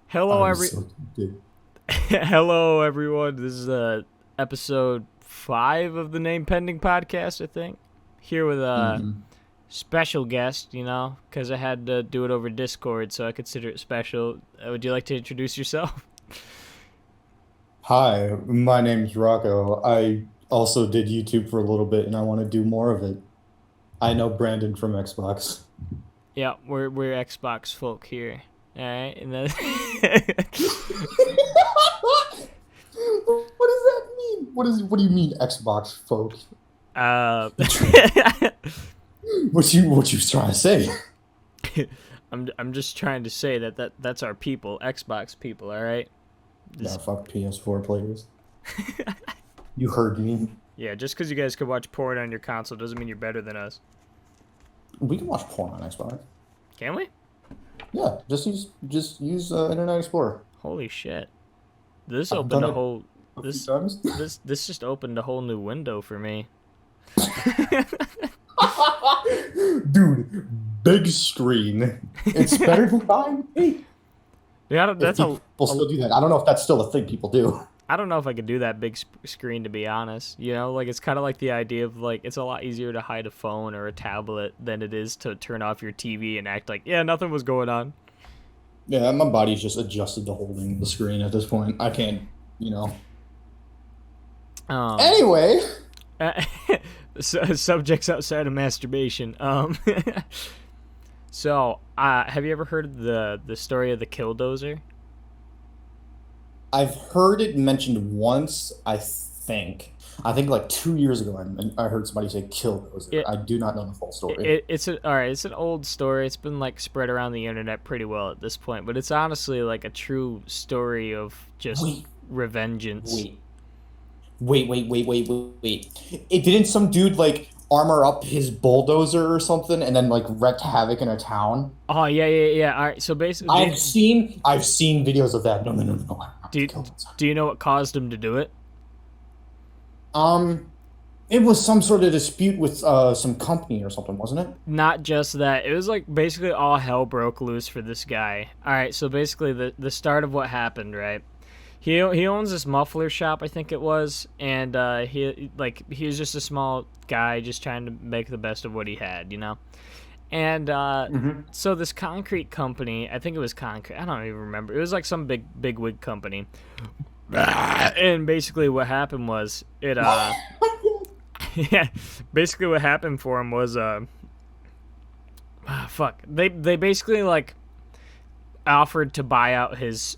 Hello, I'm so tempted. hello everyone. This is episode 5 of the Name Pending podcast. I think here with a hmm special guest. Because I had to do it over Discord, so I consider it special. Would you like to introduce yourself? Hi, my name's Rocco. I also did YouTube for a little bit and I want to do more of it. I know Brandon from Xbox. Yeah, we're Xbox folk here. All right, and then What does that mean? What do you mean Xbox folks? uh, What you trying to say? I'm just trying to say that's our people, Xbox people. All right. Nah, This fuck PS4 players. You heard me. Yeah, just because you guys could watch porn on your console doesn't mean you're better than us. We can watch porn on Xbox. Can we? Yeah, just use Internet Explorer. Holy shit! This I've opened done a it whole a few this times. this just opened a whole new window for me. Dude, big screen. It's better than buying. Hey, Yeah, if that's people a. still do that. I don't know if that's still a thing people do. I don't know if I could do that big screen to be honest. Like it's kind of like the idea of like it's a lot easier to hide a phone or a tablet than it is to turn off your TV and act like yeah nothing was going on. Yeah, my body's just adjusted to holding the screen at this point. I can't. Um, Anyway, subjects outside of masturbation. So, have you ever heard of the story of the killdozer? I've heard it mentioned once, I think. I think like 2 years ago, I heard somebody say killdozer. It, I do not know the full story. all right. It's an old story. It's been like spread around the internet pretty well at this point, but it's honestly like a true story of just Wait, revengeance. wait, wait. It didn't some dude like armor up his bulldozer or something and then like wreak havoc in a town? Oh yeah. All right. So basically, I've seen videos of that. No. I'm do the you, killdozer. do you know what caused him to do it? Um, it was some sort of dispute with some company or something, wasn't it? Not just that. It was like basically all hell broke loose for this guy. All right. So basically, the start of what happened, right? He owns this muffler shop, I think it was, and he was just a small guy just trying to make the best of what he had. And hmm so this concrete company, I think it was concrete. I don't even remember. It was like some big wig company. And basically, what happened was it. Yeah. Basically, what happened for him was fuck. They basically like offered to buy out his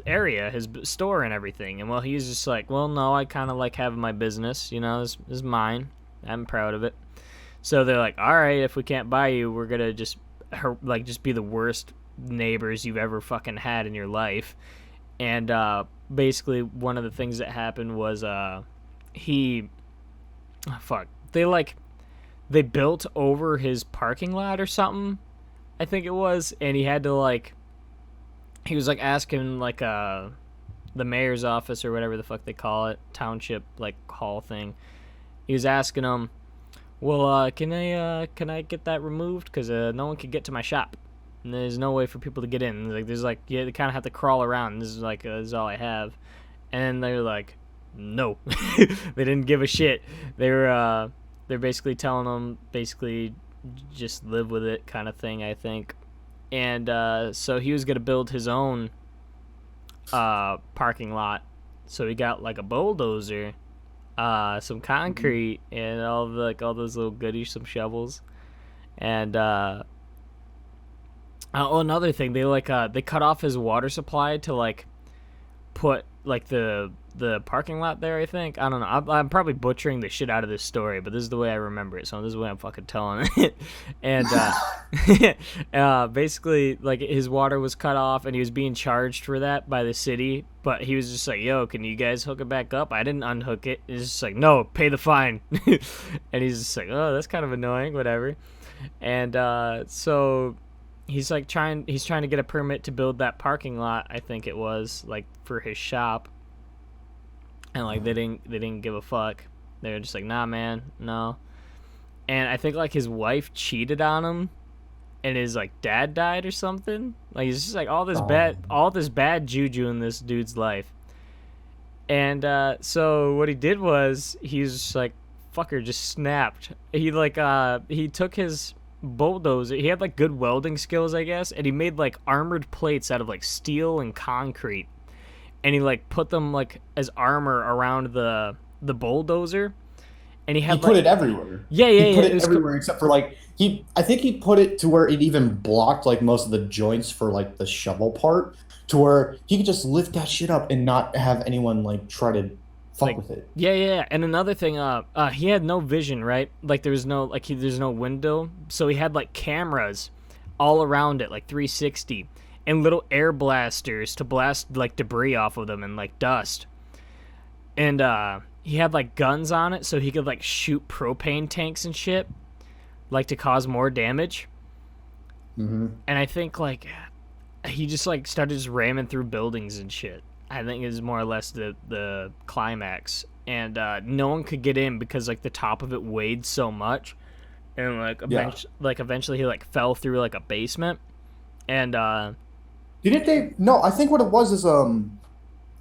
area, his store and everything. And well, he's just like, well, no, I kind of like having my business. This is mine. I'm proud of it. So they're like, all right, if we can't buy you, we're gonna just be the worst neighbors you've ever fucking had in your life. And basically, one of the things that happened was he, fuck, they built over his parking lot or something. I think it was, and he had to like he was like asking like the mayor's office or whatever the fuck they call it, township like hall thing. He was asking them, well, can I get that removed? Because no one can get to my shop. And there's no way for people to get in. Yeah, they kind of have to crawl around. This is all I have. And they're like, no, they didn't give a shit. They're basically telling them basically just live with it kind of thing. I think. And so he was gonna build his own parking lot. So he got like a bulldozer, some concrete, and all those little goodies, some shovels, and oh, another thing, they cut off his water supply to like put like the parking lot there. I think I don't know. I'm probably butchering the shit out of this story, but this is the way I remember it. So this is the way I'm fucking telling it. And basically, like his water was cut off, and he was being charged for that by the city. But he was just like, "Yo, can you guys hook it back up?" I didn't unhook it. He's just like, "No, pay the fine." And he's just like, "Oh, that's kind of annoying." Whatever. And so he's trying to get a permit to build that parking lot. I think it was like for his shop, and like they didn't give a fuck. They were just like, nah, man, no. And I think like his wife cheated on him, and his like dad died or something. Like it's just like Oh, all this bad juju in this dude's life. And so what he did was he's just like fucker just snapped. He took his bulldozer. He had like good welding skills, I guess, and he made like armored plates out of like steel and concrete. And he like put them like as armor around the bulldozer. And he he had put like it everywhere. yeah, He yeah, yeah. put It it was everywhere except for like I think he put it to where it even blocked like most of the joints for like the shovel part, to where he could just lift that shit up and not have anyone like try to fuck like with it. yeah, yeah, yeah. And another thing, he had no vision, right? Like there was no there's no window, so he had like cameras all around it, like 360, and little air blasters to blast like debris off of them and like dust. And he had like guns on it, so he could like shoot propane tanks and shit, like to cause more damage. Hmm. And I think like he just like started just ramming through buildings and shit. I think is more or less the climax, and no one could get in because like the top of it weighed so much, and Yeah. eventually he like fell through like a basement, and Didn't they? No, I think what it was is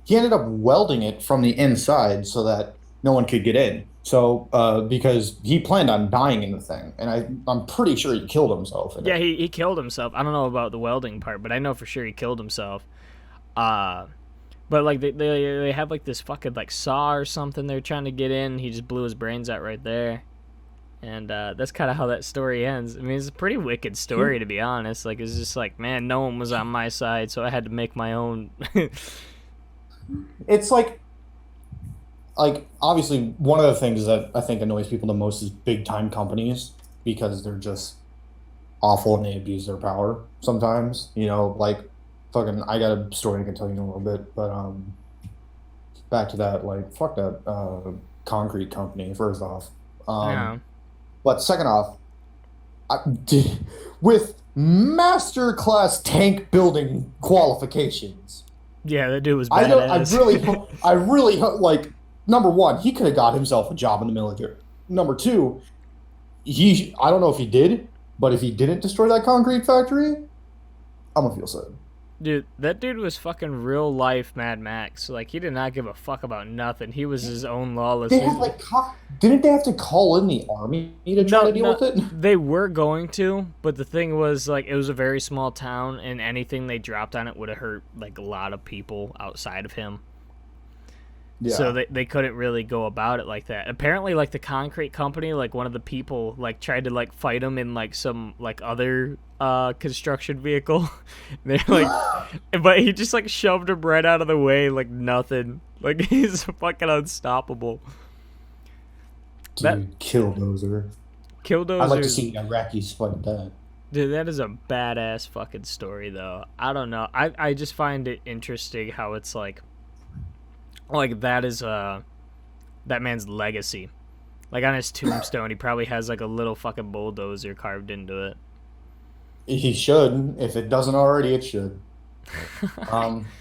he ended up welding it from the inside so that no one could get in. So because he planned on dying in the thing, and I'm pretty sure he killed himself in yeah, it. he killed himself. I don't know about the welding part, but I know for sure he killed himself. Uh, but like they have like this fucking like saw or something they're trying to get in. He just blew his brains out right there. And that's kind of how that story ends. I mean, it's a pretty wicked story to be honest. Like it's just like, man, no one was on my side, so I had to make my own. It's like obviously one of the things that I think annoys people the most is big time companies because they're just awful and they abuse their power sometimes. Like fucking I got a story I can tell you in a little bit, but back to that, like fuck that concrete company first off. Yeah, But second off, I, with master class tank building qualifications, yeah, that dude was I don't. badass. I really like. Number one, he could have got himself a job in the military. Number two, I don't know if he did, but if he didn't destroy that concrete factory, I'm gonna feel sad. Dude, that dude was fucking real life Mad Max. Like he did not give a fuck about nothing. He was his own lawless. They had like, didn't they have to call in the army to try No, to deal no, with it? they were going to, but the thing was like it was a very small town, and anything they dropped on it would have hurt like a lot of people outside of him. So Yeah. they couldn't really go about it like that. Apparently, like the concrete company, like one of the people like tried to like fight him in like some like other construction vehicle. They're like, but he just like shoved him right out of the way like nothing. Like he's fucking unstoppable. That Dude, killdozer. I'd like to Killdozer's see Iraqis fight that. dude, that is a badass fucking story though. I don't know. I just find it interesting how it's like that is that man's legacy. Like on his tombstone, he probably has like a little fucking bulldozer carved into it. He should. If it doesn't already, it should. Um,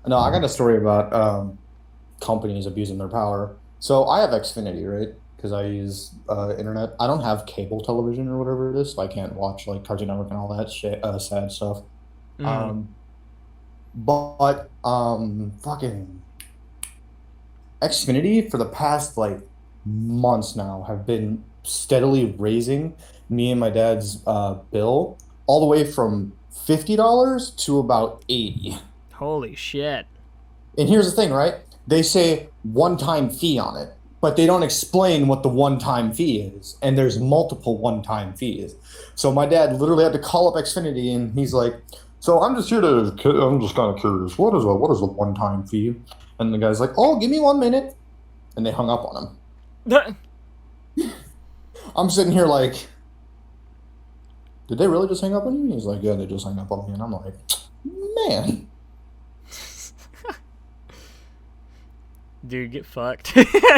no, I got a story about companies abusing their power. So I have Xfinity, right? Because I use internet. I don't have cable television or whatever it is, so I can't watch like Cartoon Network and all that shit, sad stuff. Mm. Um, but fucking Xfinity for the past like months now have been steadily raising me and my dad's bill all the way from $50 to about 80. Holy shit. And here's the thing, right? They say one-time fee on it, but they don't explain what the one-time fee is. And there's multiple one-time fees. So my dad literally had to call up Xfinity and he's like, "So I'm just here to, I'm just kind of curious. What is a one-time fee?" And the guy's like, "Oh, give me 1 minute." And they hung up on him. I'm sitting here like, did they really just hang up on you? And he's like, "Yeah, they just hung up on me." And I'm like, man. Dude, get fucked.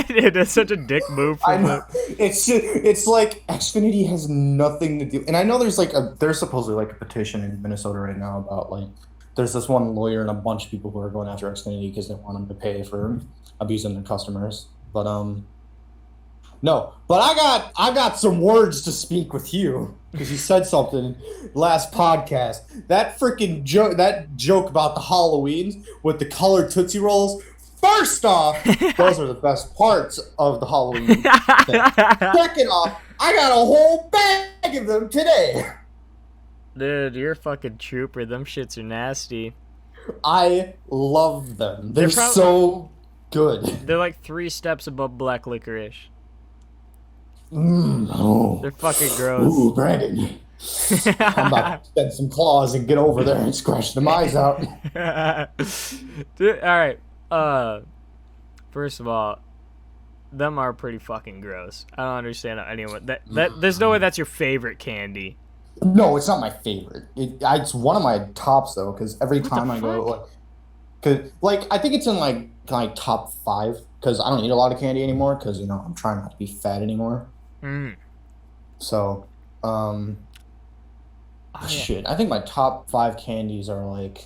Dude, that's such a dick move I from know the. it's like Xfinity has nothing to do, and I know there's supposedly like a petition in Minnesota right now about like there's this one lawyer and a bunch of people who are going after Xfinity because they want them to pay for abusing their customers. But no, but I got some words to speak with you. because you said something last podcast. That freaking joke, that joke about the Halloweens with the colored Tootsie Rolls. First off, those are the best parts of the Halloween thing. Second off, I got a whole bag of them today. Dude, you're a fucking trooper. Them shits are nasty. I love them. They're They're so good. They're like 3 steps above black licorice. Oh. They're fucking gross. Ooh, Brandon. I'm about to spend some claws and get over there and scratch the eyes out. Dude, all right. First of all, them are pretty fucking gross. I don't understand anyone that there's no way that's your favorite candy. No, it's not my favorite. It's one of my tops though, because every What time the I go, fuck? like I think it's in like top 5 because I don't eat a lot of candy anymore because I'm trying not to be fat anymore. Mm. So, Oh, yeah. shit. I think my top 5 candies are like,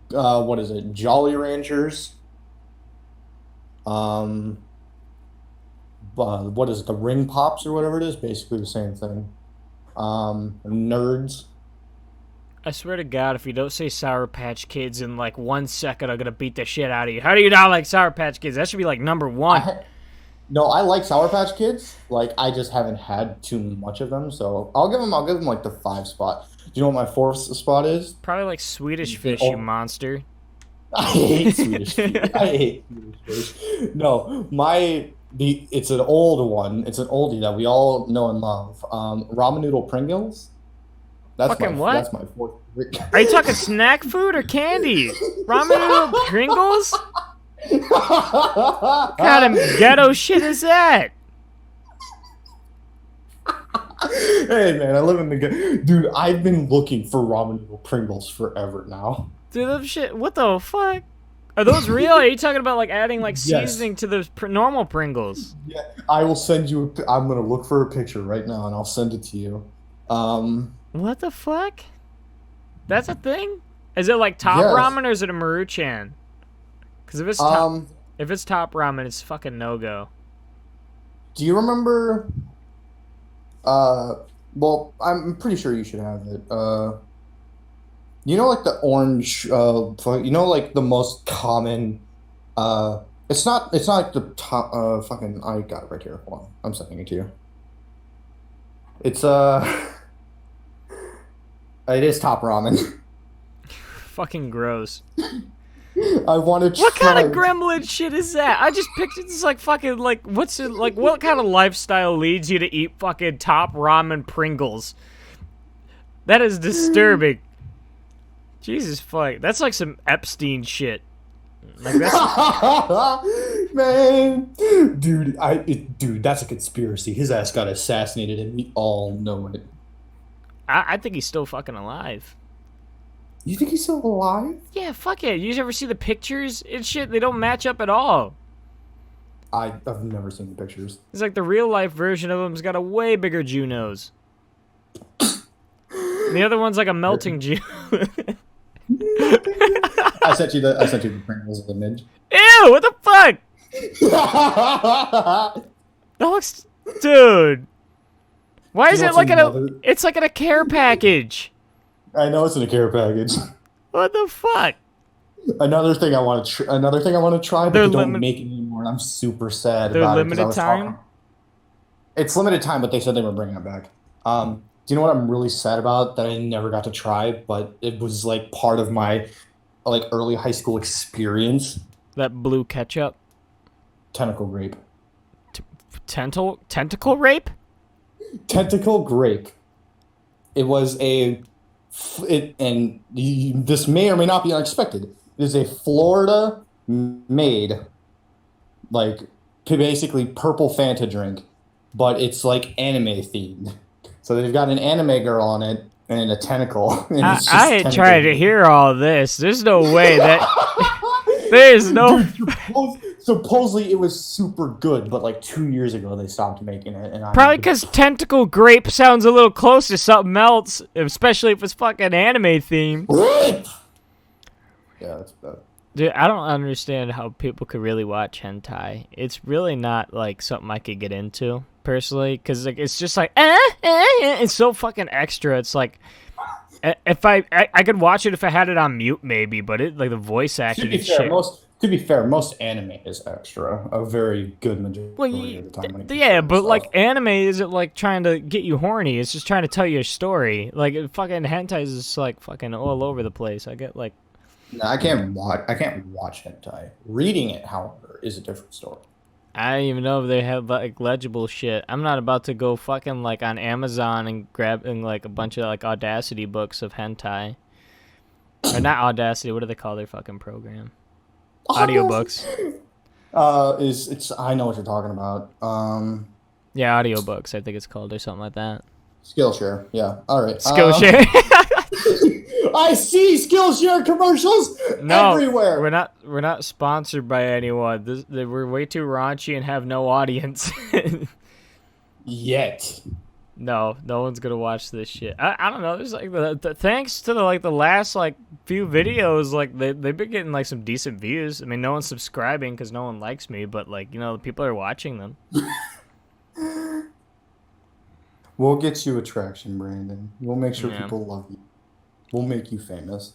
what is it? Jolly Ranchers. What is it? The Ring Pops or whatever it is. Basically the same thing. Nerds. I swear to God, if you don't say Sour Patch Kids in like 1 second, I'm gonna beat the shit out of you. How do you not like Sour Patch Kids? That should be like number 1. No, I like Sour Patch Kids. Like I just haven't had too much of them, so I'll give them like the 5 spot. Do you know what my 4th spot is? Probably like Swedish Fish, you monster. I hate Swedish Fish. I hate Swedish Fish. No, it's an old one. It's an oldie that we all know and love. Ramen noodle Pringles. Fucking what? That's my 4th. Are you talking snack food or candy? Ramen noodle Pringles? What kind of ghetto shit is that? Hey man, I live in the dude. I've been looking for ramen noodle Pringles forever now. Dude, them shit. What the fuck? Are those real? Are you talking about like adding like Yes. seasoning to the normal Pringles? Yeah, I will send you. I'm gonna look for a picture right now and I'll send it to you. What the fuck? That's a thing? Is it like top Yes. ramen or is it a Maruchan? Because if it's top ramen, it's fucking no go. Do you remember? Well, I'm pretty sure you should have it. Like the orange. Like the most common. It's not. It's not like the top. Fucking. I got it right here. Hold on. I'm sending it to you. It's It is top ramen. Fucking gross. I want to try. What kind of gremlin shit is that? I just pictured this like fucking like what's it like? What kind of lifestyle leads you to eat fucking top ramen Pringles? That is disturbing. Jesus fuck, that's like some Epstein shit. Like that's Man, dude, that's a conspiracy. His ass got assassinated, and we all know it. I think he's still fucking alive. You think he's still alive? Yeah, fuck it. You ever see the pictures and shit? They don't match up at all. I've never seen the pictures. It's like the real life version of him's got a way bigger Jew nose. And the other one's like a melting Jew. I sent you the Pringles image. Ew, what the fuck? That looks, dude. Why is it like it's like in a care package? I know it's in a care package. What the fuck? Another thing I want to try, but They're they don't make it anymore, and I'm super sad They're about it. limited time? It's limited time, but they said they were bringing it back. Do you know what I'm really sad about that I never got to try, but it was like part of my like early high school experience? That blue ketchup. Tentacle grape. Tentacle rape? Tentacle grape. It was this may or may not be unexpected. It is a Florida made, like, basically purple Fanta drink, but it's like anime themed. So they've got an anime girl on it and a tentacle. And I ain't trying to hear all this. There's no way that. There's no. Dude, supposedly it was super good, but like 2 years ago they stopped making it. And Probably because tentacle grape sounds a little close to something else, especially if it's fucking anime themed. Yeah, that's bad. Dude, I don't understand how people could really watch hentai. It's really not like something I could get into. personally, because like it's just like it's so fucking extra. It's like if I could watch it if I had it on mute maybe, but it like the voice To acting be and fair, shit. most anime is extra a very good Well, majority of the time when it comes to yeah, certain but like stuff. anime isn't like trying to get you horny. It's just trying to tell you a story. Like fucking hentai is just like fucking all over the place. I get like No, I can't watch hentai. Reading it, however, is a different story. I don't even know if they have like legible shit. I'm not about to go fucking like on Amazon and grab like a bunch of like Audacity books of hentai. Or not Audacity, what do they call their fucking program? Audiobooks. Is it's I know what you're talking about. Yeah, audiobooks, I think it's called or something like that. Skillshare. Yeah. All right. Skillshare. I see Skillshare commercials No, everywhere. we're not sponsored by anyone. We're way too raunchy and have no audience. Yet. No, no one's gonna watch this shit. I don't know. There's like thanks to the last like few videos, like they've been getting like some decent views. I mean, no one's subscribing because no one likes me, but like people are watching them. We'll get you attraction, Brandon. We'll make sure Yeah, people love you. We'll make you famous.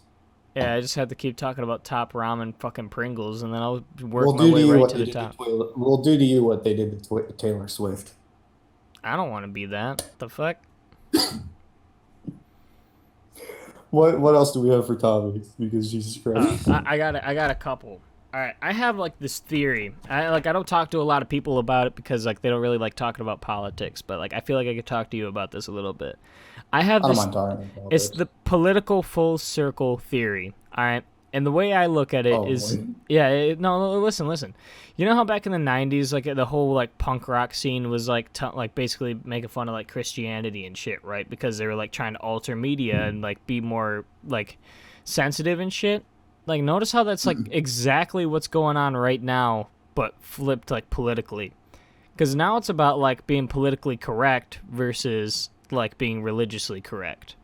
yeah. I just have to keep talking about top ramen fucking Pringles, and then I'll work We'll my do to way you right what to they the did to top. We'll do to you what they did to Taylor Swift. I don't want to be that. The fuck. What else do we have for topics? Because Jesus Christ. I got a couple. All right, I have like this theory. I don't talk to a lot of people about it because like they don't really like talking about politics, but like I feel like I could talk to you about this a little bit. I have I don't this. mind talking about It's politics. the political full circle theory. All right, and the way I look at it Oh, is, boy. yeah, no, listen. You know how back in the '90s, like the whole like punk rock scene was like like basically making fun of like Christianity and shit, right? Because they were like trying to alter media and like be more like sensitive and shit. Like, notice how that's like exactly what's going on right now, but flipped like politically. Because now it's about like being politically correct versus like being religiously correct.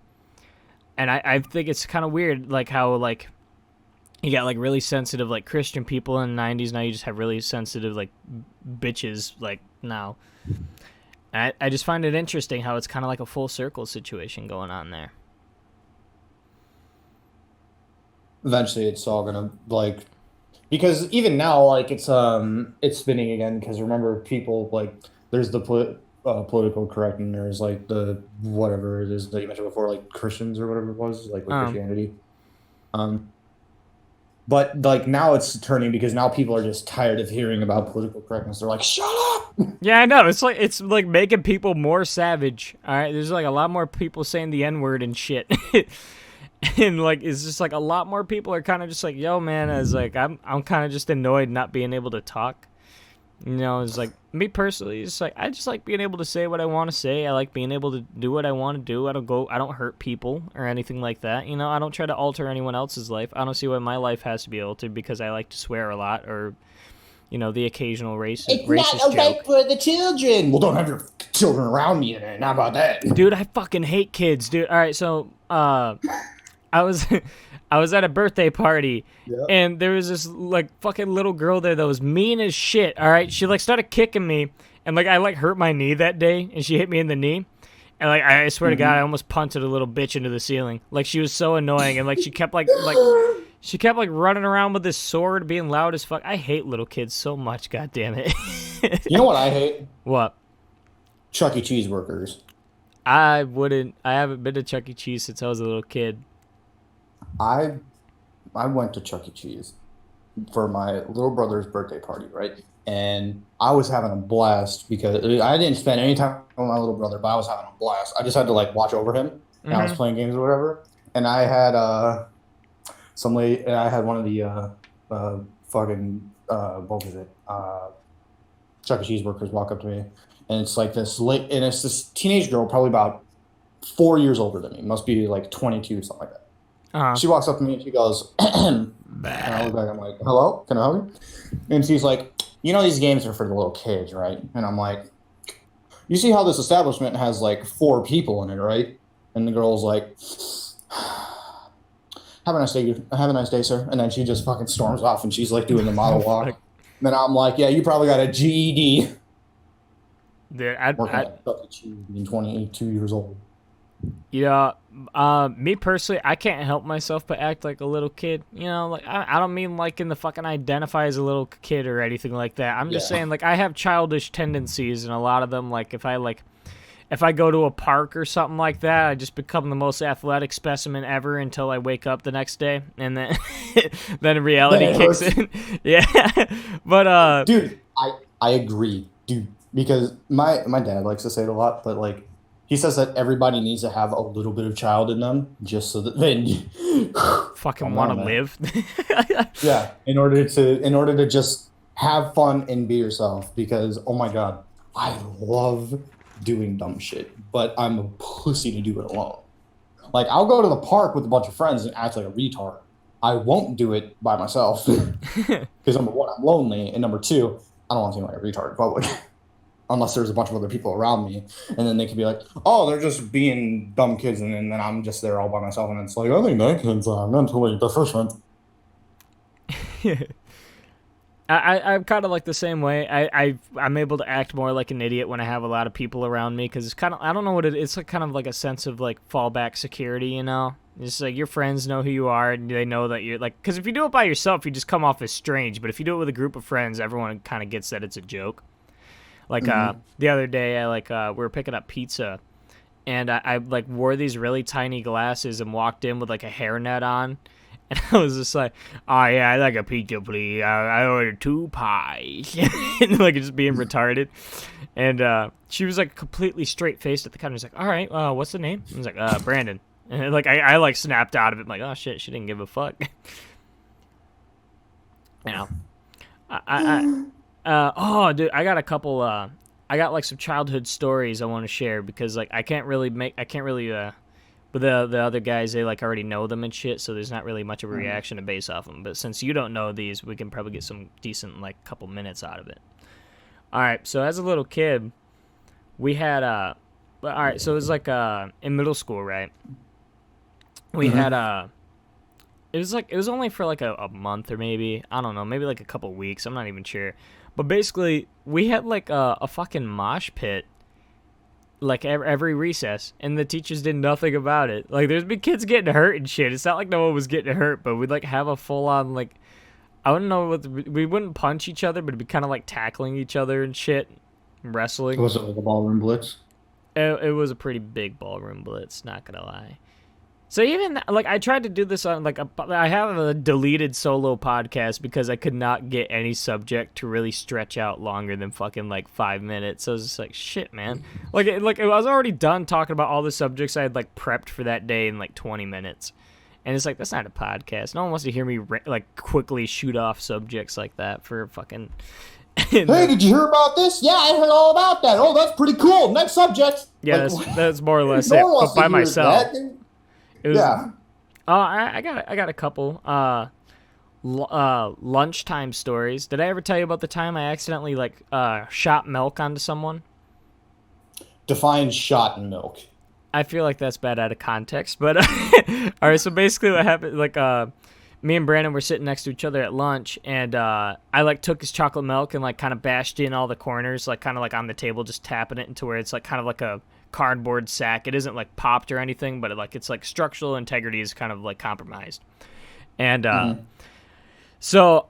And I think it's kind of weird, like how like you got like really sensitive like Christian people in the '90s. Now you just have really sensitive like bitches like now. And I just find it interesting how it's kind of like a full circle situation going on there. Eventually, it's all gonna like because even now, like it's spinning again. Because remember, people like there's the political correct, and there's like the whatever it is that you mentioned before, like Christians or whatever it was, like with Um, Christianity. Um, but like now it's turning because now people are just tired of hearing about political correctness. They're like, shut up. Yeah, I know. It's like making people more savage. All right, there's like a lot more people saying the N word and shit, and like it's just like a lot more people are kind of just like, yo, man, as like I'm kind of just annoyed not being able to talk. You know, it's like me personally, it's like I just like being able to say what I want to say. I like being able to do what I want to do. I don't hurt people or anything like that. You know, I don't try to alter anyone else's life. I don't see why my life has to be altered because I like to swear a lot or the occasional racist joke. For the children. Well, don't have your children around me then. How about that? Dude, I fucking hate kids, dude. All right, so I was I was at a birthday party Yeah. and there was this like fucking little girl there that was mean as shit. All right, she like started kicking me and like I like hurt my knee that day and she hit me in the knee. And like I swear to God, I almost punted a little bitch into the ceiling. Like she was so annoying and like she kept she kept like running around with this sword, being loud as fuck. I hate little kids so much. God damn it. You know what I hate? What? Chuck E. Cheese workers. I haven't been to Chuck E. Cheese since I was a little kid. I I went to Chuck E. Cheese for my little brother's birthday party, right? And I was having a blast because I didn't spend any time with my little brother, but I was having a blast. I just had to like watch over him, and I was Mm-hmm. playing games or whatever. And I had some lady, and I had one of the fucking what was it? Chuck E. Cheese workers walk up to me, and it's like and it's this teenage girl, probably about 4 years older than me, must be like 22, something like that. Uh-huh. She walks up to me and she goes, and I look back, I'm like, hello, can I help you? And she's like, you know, these games are for the little kids, right? And I'm like, you see how this establishment has like 4 people in it, right? And the girl's like, have a nice day, have a nice day, sir. And then she just fucking storms off and she's like doing the monologue. And then I'm like, yeah, you probably got a GED. Working at 32, being 22 years old. Yeah, me personally, I can't help myself but act like a little kid. You know, like I don't mean like in the fucking identify as a little kid or anything like that. I'm just Yeah. saying like I have childish tendencies, and a lot of them, like if I go to a park or something like that, I just become the most athletic specimen ever until I wake up the next day, and then then Then reality it kicks hurts. in. Yeah, but Dude, I agree, dude, because my dad likes to say it a lot, but like he says that everybody needs to have a little bit of child in them just so that then fucking calm want to down, man. live. Yeah, in order to just have fun and be yourself because oh my God, I love doing dumb shit, but I'm a pussy to do it alone. Like I'll go to the park with a bunch of friends and act like a retard. I won't do it by myself because number one, I'm lonely, and number two, I don't want to seem like a retard in public unless there's a bunch of other people around me, and then they could be like, "Oh, they're just being dumb kids," and then I'm just there all by myself, and it's like, I think that kid's mentally deficient. I'm kind of like the same way. I'm able to act more like an idiot when I have a lot of people around me because it's kind of I don't know what it's like, kind of like a sense of like fallback security, you know. It's like your friends know who you are and they know that you're like because if you do it by yourself, you just come off as strange. But if you do it with a group of friends, everyone kind of gets that it's a joke. Like Hmm. the other day, we were picking up pizza and I like wore these really tiny glasses and walked in with like a hairnet on. And I was just like, oh yeah, I like a pizza, please. I ordered 2 pies. And like just being retarded. And she was like completely straight faced at the counter. She's like, all right, what's the name? I was like, Brandon. And like I like snapped out of it. I'm like, oh shit, she didn't give a fuck. You know, oh dude, I got a couple. I got like some childhood stories I want to share because like I can't really but the other guys, they like already know them and shit, so there's not really much of a reaction to base off them. But since you don't know these, we can probably get some decent like couple minutes out of it. All right, so as a little kid, we had all right, so it was like in middle school, right? We had Hmm. it was only for like a month or maybe I don't know, maybe like a couple weeks. I'm not even sure. But basically, we had like a fucking mosh pit like every recess, and the teachers did nothing about it. Like there's been kids getting hurt and shit. It's not like no one was getting hurt, but we'd like have a full on like I don't know what we wouldn't punch each other, but it'd be kind of like tackling each other and shit, wrestling. Was it like a ballroom blitz? It was a pretty big ballroom blitz, not gonna lie. So even like I tried to do this on like I have a deleted solo podcast because I could not get any subject to really stretch out longer than fucking like 5 minutes. So I was just like, shit, man. Like I was already done talking about all the subjects I had like prepped for that day in like 20 minutes, and it's like that's not a podcast. No one wants to hear me like quickly shoot off subjects like that for fucking. Hey, No, did you hear about this? Yeah, I heard all about that. Oh, that's pretty cool. Next subject. yeah, Like, that's more or less no it. one But wants to by hear myself, that. it was. Yeah. I got a couple. Lunchtime stories. Did I ever tell you about the time I accidentally like shot milk onto someone? Define shot in milk. I feel like that's bad out of context, but all right. So basically, what happened? Like, me and Brandon were sitting next to each other at lunch, and I like took his chocolate milk and like kind of bashed in all the corners, like kind of like on the table, just tapping it into where it's like kind of like a cardboard sack. It isn't like popped or anything, but it's like structural integrity is kind of like compromised, and Hmm. so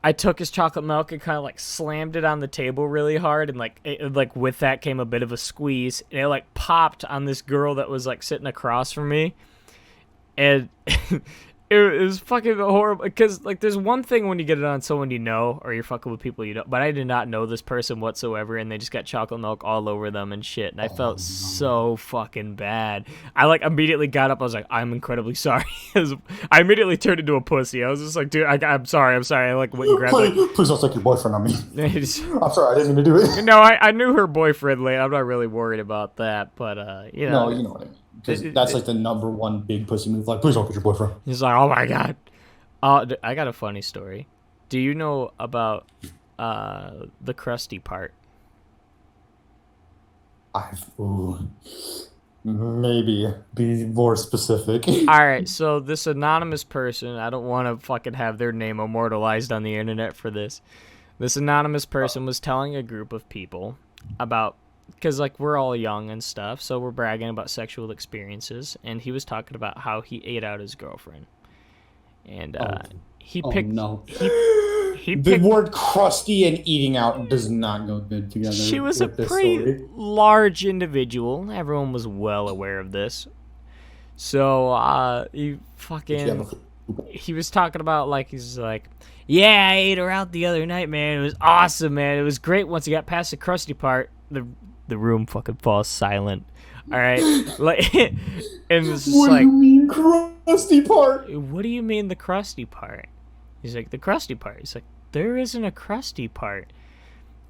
I took his chocolate milk and kind of like slammed it on the table really hard, and like with that came a bit of a squeeze, and it like popped on this girl that was like sitting across from me, and it was fucking horrible because like there's one thing when you get it on someone you know or you're fucking with people you know, but I did not know this person whatsoever, and they just got chocolate milk all over them and shit, and I Oh felt no. so fucking bad. I like immediately got up. I was like, I'm incredibly sorry. I immediately turned into a pussy. I was just like, dude, I'm sorry. I'm sorry. I like went and grabbed like. Please don't take your boyfriend on me. Just, I'm sorry, I didn't mean to do it. no, I knew her boyfriend late. I'm not really worried about that, but you No, know, you know what I mean. it, Because it, that's it, like the number one big pussy move. Like, please don't get your boyfriend. he's like, oh my god. I got a funny story. Do you know about the crusty part? Ooh, maybe be more specific. All right, so this anonymous person, I don't want to fucking have their name immortalized on the internet for this. This anonymous person was telling a group of people about, because like we're all young and stuff, so we're bragging about sexual experiences, and he was talking about how he ate out his girlfriend, and Oh, he oh picked no. he The picked. word crusty and eating out does not go good She together was a with this pretty story. large individual. Everyone was well aware of this. So he Did she have fucking a he was talking about like he's like, yeah, I ate her out the other night, man. It was awesome, man. It was great once you got past the crusty part. The room fucking falls silent. All right, like, and it's just What do you like, mean crusty part? what do you mean the crusty part? He's like, the crusty part. He's like, there isn't a crusty part.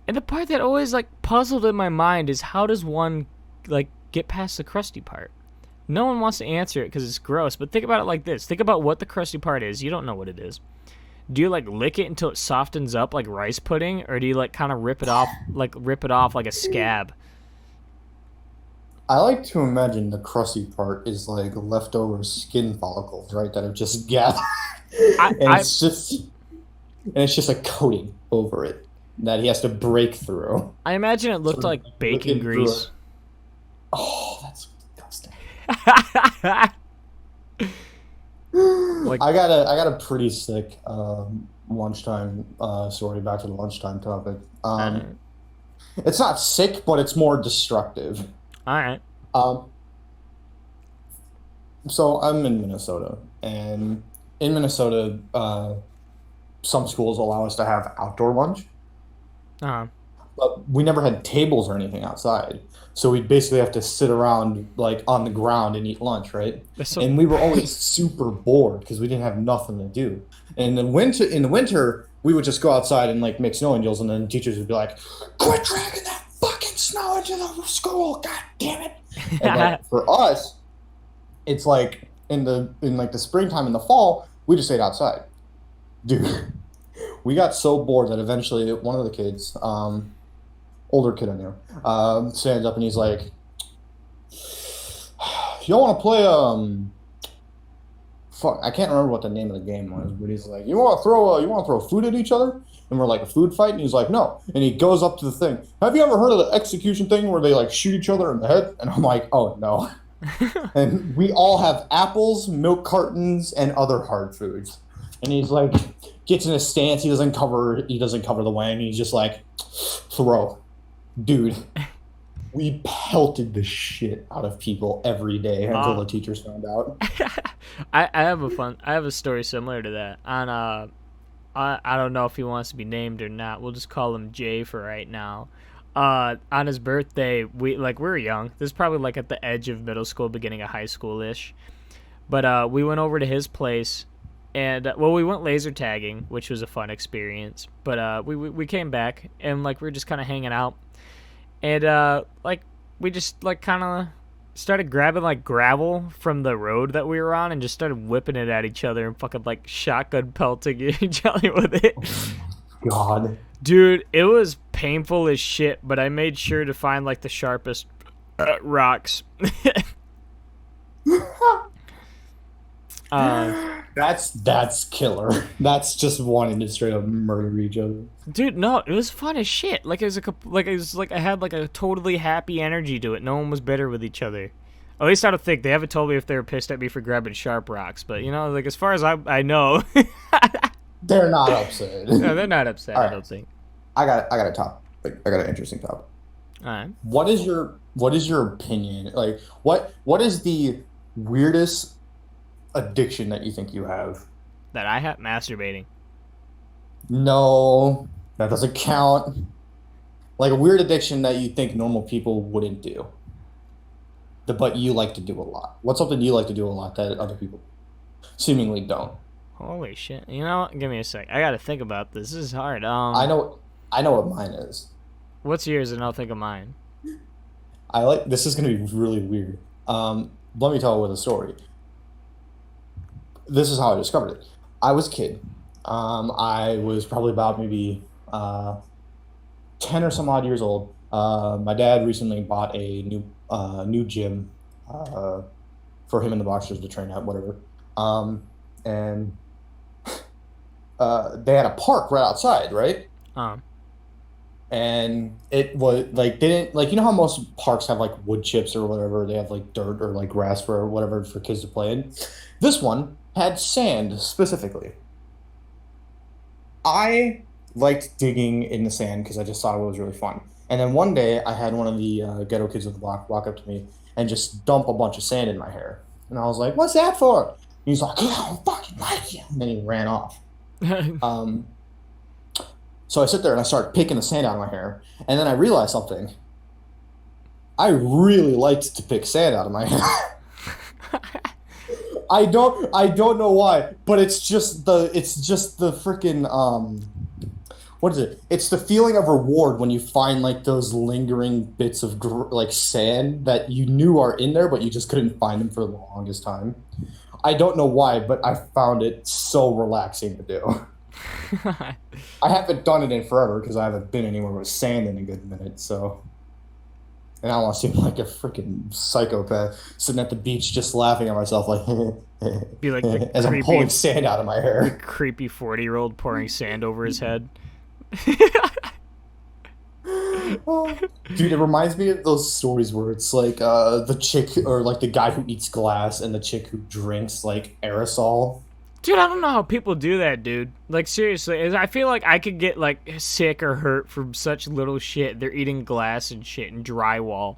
And the part that always like puzzled in my mind is how does one like get past the crusty part? No one wants to answer it because it's gross. But think about it like this: think about what the crusty part is. You don't know what it is. Do you like lick it until it softens up like rice pudding, or do you like kind of rip it off like a scab? I like to imagine the crusty part is like leftover skin follicles, right? That have just gathered, I and I it's just a coating over it that he has to break through. I imagine it looked Sort of like like bacon looking through it. grease. Oh, that's disgusting. Like, I got a pretty sick lunchtime story back to the lunchtime topic. uh, It's not sick, but it's more destructive. all right, Um, so I'm in Minnesota, and in Minnesota, some schools allow us to have outdoor lunch, uh, but we never had tables or anything outside. So we'd basically have to sit around like on the ground and eat lunch, right? that's so. And we were always super bored because we didn't have nothing to do. And in the winter, we would just go outside and like make snow angels, and then teachers would be like, "Quit dragging that fucking snow into the school, god damn it!" And like for us, it's like in like the springtime and the fall, we just ate outside. Dude, we got so bored that eventually one of the kids, older kid I knew, stands up and he's like, "Y'all want to play fuck, I can't remember what the name of the game was, but he's like, you want to throw food at each other?" And we're like, a food fight, and he's like, "No." And he goes up to the thing. "Have you ever heard of the execution thing where they like shoot each other in the head?" And I'm like, "Oh no." And we all have apples, milk cartons, and other hard foods. And he's like, gets in a stance. He doesn't cover the wang. He's just like, throw, dude. We pelted the shit out of people every day until uh, the teachers found out. I have a story similar to that. On I don't know if he wants to be named or not. We'll just call him Jay for right now. On his birthday, we were young. This is probably like at the edge of middle school, beginning of high school ish. But we went over to his place, and well, we went laser tagging, which was a fun experience. But we came back, and like we were just kind of hanging out, and like we just like kind of started grabbing like gravel from the road that we were on and just started whipping it at each other and fucking like shotgun pelting each other with it. God. Dude, it was painful as shit, but I made sure to find like the sharpest rocks. That's killer. That's just wanting to straight up murder each other. Dude, no, it was fun as shit. Like it was like I had like a totally happy energy to it. No one was bitter with each other. At least I don't think they haven't told me if they were pissed at me for grabbing sharp rocks. But you know, like as far as I know, They're not upset. no, they're not upset. All I right, don't think. I got a topic. I got an interesting topic. All right, What is your opinion? Like what is the weirdest addiction that you think you have? that I have masturbating. No, that doesn't count. Like a weird addiction that you think normal people wouldn't do, but you like to do a lot. What's something you like to do a lot that other people seemingly don't? Holy shit! You know what? Give me a sec. I gotta think about this. This is hard. I know, I know what mine is. What's yours, and I'll think of mine. I like this is gonna be really weird. Let me tell you with a story. This is how I discovered it. I was a kid. I was probably about maybe 10 or some odd years old. My dad recently bought a new gym uh, for him and the boxers to train at, whatever. And they had a park right outside, right? Um, and it was like they didn't like, you know how most parks have like wood chips or whatever, they have like dirt or like grass for whatever for kids to play in. This one had sand specifically. I liked digging in the sand because I just thought it was really fun. And then one day I had one of the ghetto kids of the block walk up to me and just dump a bunch of sand in my hair. And I was like, "What's that for?" And he's like, "Yeah, I don't fucking like you." And then he ran off. Um, so I sit there and I start picking the sand out of my hair. And then I realized something. I really liked to pick sand out of my hair. I don't know why, but it's just the freaking what is it? It's the feeling of reward when you find like those lingering bits of like sand that you knew are in there, but you just couldn't find them for the longest time. I don't know why, but I found it so relaxing to do. I haven't done it in forever because I haven't been anywhere with sand in a good minute, so. And I don't want to seem like a freaking psychopath sitting at the beach just laughing at myself like Be like the as I'm creepy pulling sand out of my the hair. creepy 40-year-old pouring sand over his head. Dude, it reminds me of those stories where it's like the chick or like the guy who eats glass and the chick who drinks like aerosol. Dude, I don't know how people do that, dude. Like, seriously, I feel like I could get, like, sick or hurt from such little shit. They're eating glass and shit and drywall.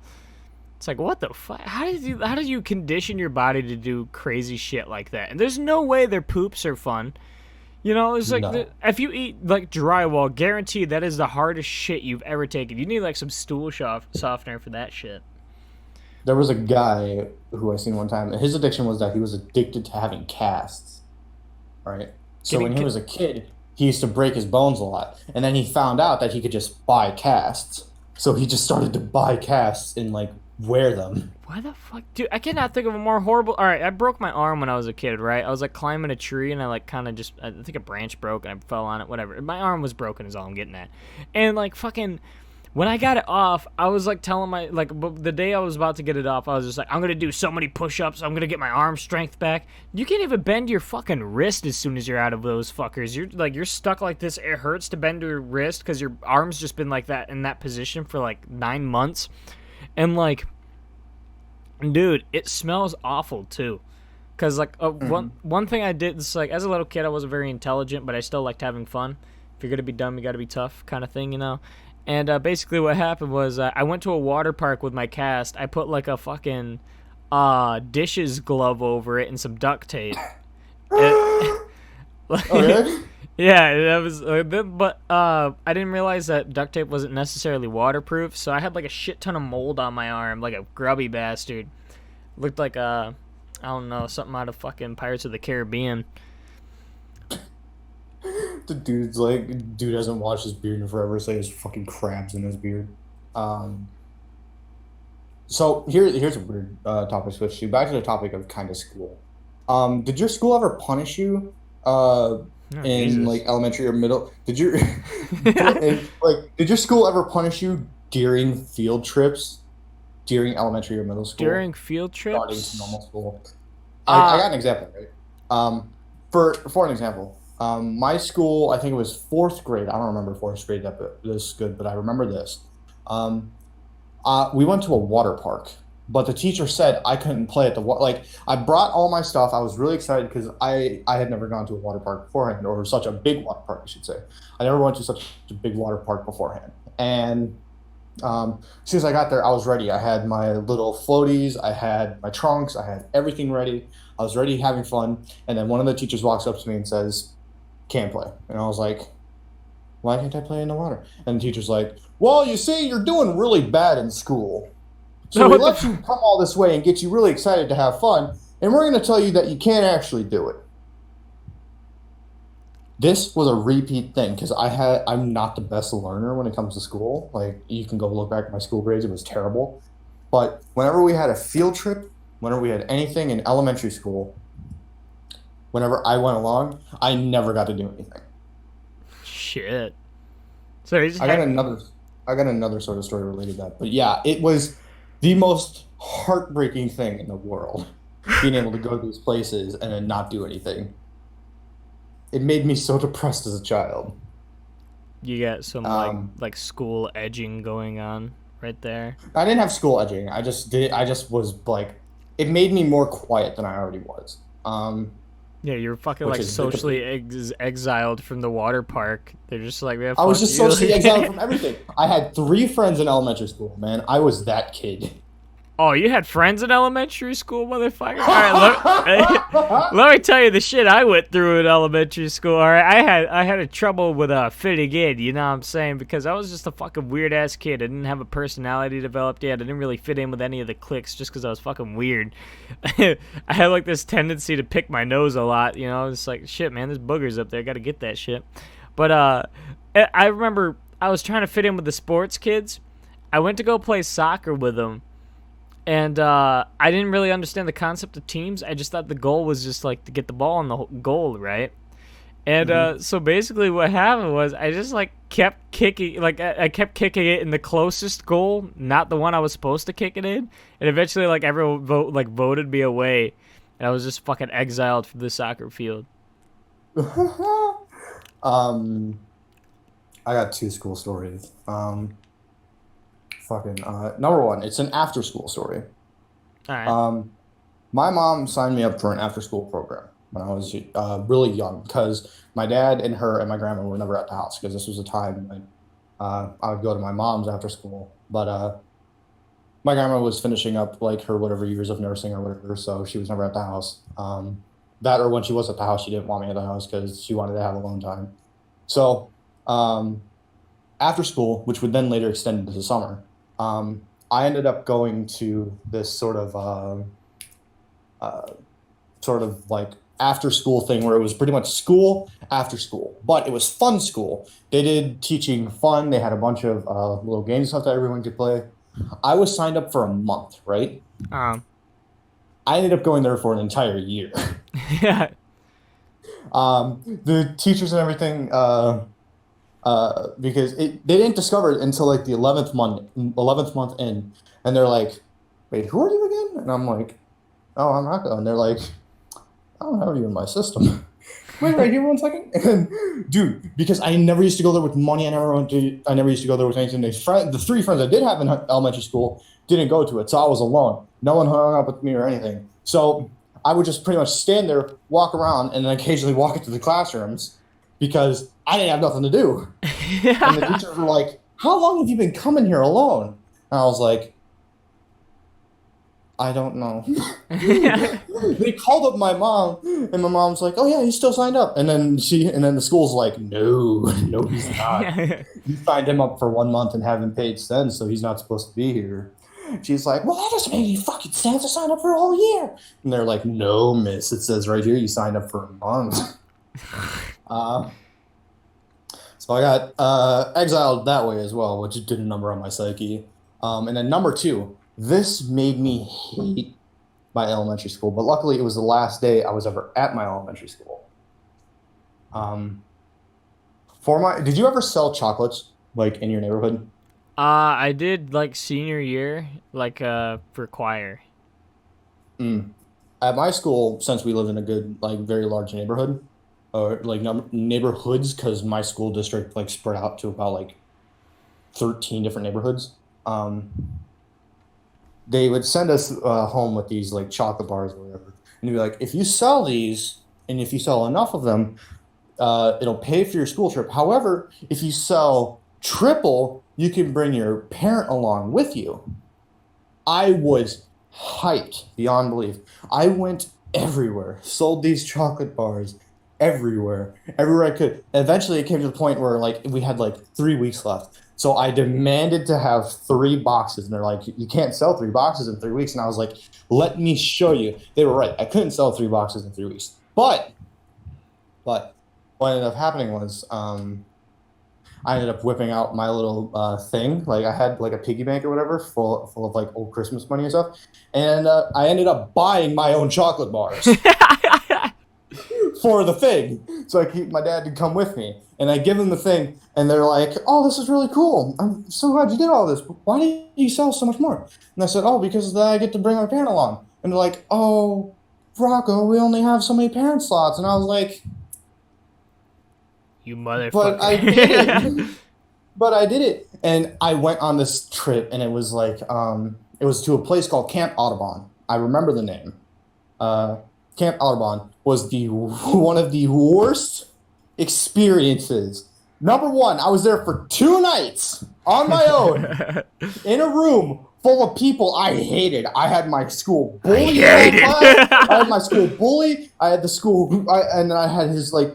It's like, what the fuck? How did you condition your body to do crazy shit like that? And there's no way their poops are fun. You know, it's like, No. if you eat, like, drywall, guaranteed that is the hardest shit you've ever taken. You need, like, some stool softener for that shit. There was a guy who I seen one time, and his addiction was that he was addicted to having casts, right? So Getting, when he was a kid, he used to break his bones a lot, and then he found out that he could just buy casts. So he just started to buy casts and like wear them. why the fuck, dude? I cannot think of a more horrible. All right, I broke my arm when I was a kid. Right, I was like climbing a tree and I like kind of just, I think a branch broke and I fell on it. Whatever. My arm was broken, is all I'm getting at. And like fucking, when I got it off, I was like telling the day I was about to get it off, I was just like, I'm gonna do so many push-ups. I'm gonna get my arm strength back. You can't even bend your fucking wrist as soon as you're out of those fuckers. You're stuck like this. It hurts to bend your wrist because your arm's just been like that in that position for like 9 months, and like. Dude, it smells awful too. Cause like Hmm. one thing I did is like as a little kid I wasn't very intelligent, but I still liked having fun. If you're gonna be dumb, you gotta be tough, kind of thing, you know. And basically what happened was I went to a water park with my cast. I put like a fucking dishes glove over it and some duct tape. It, Okay. yeah, that was but I didn't realize that duct tape wasn't necessarily waterproof, so I had like a shit ton of mold on my arm, like a grubby bastard. Looked like I don't know, something out of fucking Pirates of the Caribbean. The dude's like, dude hasn't washed his beard in forever, so he has fucking crabs in his beard. Um, here's a weird topic switch to. Back to the topic of kind of school. Did your school ever punish you Oh in Jesus. like elementary or middle? Did your did your school ever punish you during field trips during elementary or middle school, During field starting to normal trips, school? I uh, got an example, right? For an example, my school, I think it was fourth grade. I don't remember fourth grade that this good, but I remember this. Um, we went to a water park, but the teacher said I couldn't play at the water. Like I brought all my stuff. I was really excited because I had never gone to a water park beforehand, or such a big water park, I should say. I never went to such a big water park beforehand, and as soon as I got there, I was ready. I had my little floaties, I had my trunks, I had everything ready. I was ready, having fun. And then one of the teachers walks up to me and says, "Can't play." And I was like, "Why can't I play in the water?" And the teacher's like, "Well, you see, you're doing really bad in school. So we what the let you come all this way and get you really excited to have fun, and we're going to tell you that you can't actually do it." This was a repeat thing because I'm not the best learner when it comes to school. Like you can go look back at my school grades, it was terrible. But whenever we had a field trip, whenever we had anything in elementary school, whenever I went along, I never got to do anything. shit? So he just I got had. another I got another sort of story related to that. But yeah, it was the most heartbreaking thing in the world being able to go to these places and then not do anything. It made me so depressed as a child. You got some Um, like school edging going on right there. I didn't have school edging. I just did. I just was like, it made me more quiet than I already was. Yeah, you're fucking Which like is the socially complete. exiled from the water park. They're just like, man, I was fuck just you. socially exiled from everything. I had three friends in elementary school, man. I was that kid. Oh, you had friends in elementary school, motherfucker? All right, let me tell you the shit I went through in elementary school. All right, I had a trouble with fitting in. You know what I'm saying? Because I was just a fucking weird ass kid. I didn't have a personality developed yet. I didn't really fit in with any of the cliques just because I was fucking weird. I had like this tendency to pick my nose a lot. You know, it's like shit, man. There's boogers up there. Got to get that shit. But I remember I was trying to fit in with the sports kids. I went to go play soccer with them, and I didn't really understand the concept of teams. I just thought the goal was just like to get the ball on the goal, right? And Mhm. so basically, what happened was I just like kept kicking, like I kept kicking it in the closest goal, not the one I was supposed to kick it in. And eventually, like everyone voted me away, and I was just fucking exiled from the soccer field. um, I got two school stories. Fucking number one, it's an after school story. All right. Um, my mom signed me up for an after school program when I was really young because my dad and her and my grandma were never at the house because this was a time when I would go to my mom's after school, but my grandma was finishing up like her whatever years of nursing or whatever, so she was never at the house. That or when she was at the house, she didn't want me at the house because she wanted to have alone time. So um, after school, which would then later extend into the summer, I ended up going to this uh, sort of like after school thing where it was pretty much school after school, but it was fun school. They did teaching fun. They had a bunch of little games and stuff that everyone could play. I was signed up for a month, right? Um. I ended up going there for an entire year. Yeah. The teachers and everything, because they didn't discover it until like the 11th month in, and they're like, "Wait, who are you again?" And I'm like, "Oh, I'm Rocco." And they're like, "I don't have you in my system." Wait, right here, 1 second. And dude, because I never used to go there with money, I never used to go there with anything. The three friends I did have in elementary school didn't go to it, so I was alone. No one hung up with me or anything. So I would just pretty much stand there, walk around, and then occasionally walk into the classrooms because I didn't have nothing to do. And the Yeah. teachers were like, "How long have you been coming here alone?" And I was like, "I don't know." They called up my mom, and my mom's like, "Oh yeah, he's still signed up." And then the school's like, "No, no, he's not. You signed him up for 1 month and haven't paid since, so he's not supposed to be here." She's like, "Well, that doesn't make any fucking sense. I signed up for a whole year." And they're like, "No, miss. It says right here you signed up for a month." Uh, so I got exiled that way as well, which did a number on my psyche. And then number two, this made me hate my elementary school, but luckily it was the last day I was ever at my elementary school. Um, did you ever sell chocolates like in your neighborhood? I did like senior year, like for choir. Mm. At my school, since we live in a good, like, very large neighborhood, or like neighborhoods, because my school district like spread out to about like 13 different neighborhoods. They would send us home with these like chocolate bars or whatever, and they'd be like, if you sell these, and if you sell enough of them, it'll pay for your school trip. However, if you sell triple, you can bring your parent along with you. I was hyped beyond belief. I went everywhere, sold these chocolate bars everywhere I could. Eventually, it came to the point where like we had like 3 weeks left. So I demanded to have 3 boxes, and they're like, "You can't sell 3 boxes in 3 weeks." And I was like, "Let me show you." They were right. I couldn't sell 3 boxes in 3 weeks, but what ended up happening was I ended up whipping out my little thing. Like I had like a piggy bank or whatever, full of like old Christmas money and stuff. And I ended up buying my own chocolate bars for the thing. So my dad to come with me, and I give him the thing, and they're like, "Oh, this is really cool. I'm so glad you did all this. But why did you sell so much more?" And I said, "Oh, because then I get to bring my parent along." And they're like, "Oh, Rocco, we only have so many parent slots." And I was like, You but I did motherfucker. it. But I did it, and I went on this trip, and it was to a place called Camp Audubon. I remember the name. Uh, Camp Audubon was the one of the worst experiences. Number one, I was there for 2 nights on my own in a room full of people I hated. I had my school I bully in hate that class. I had it. my school bully. I had the school, and then I had his what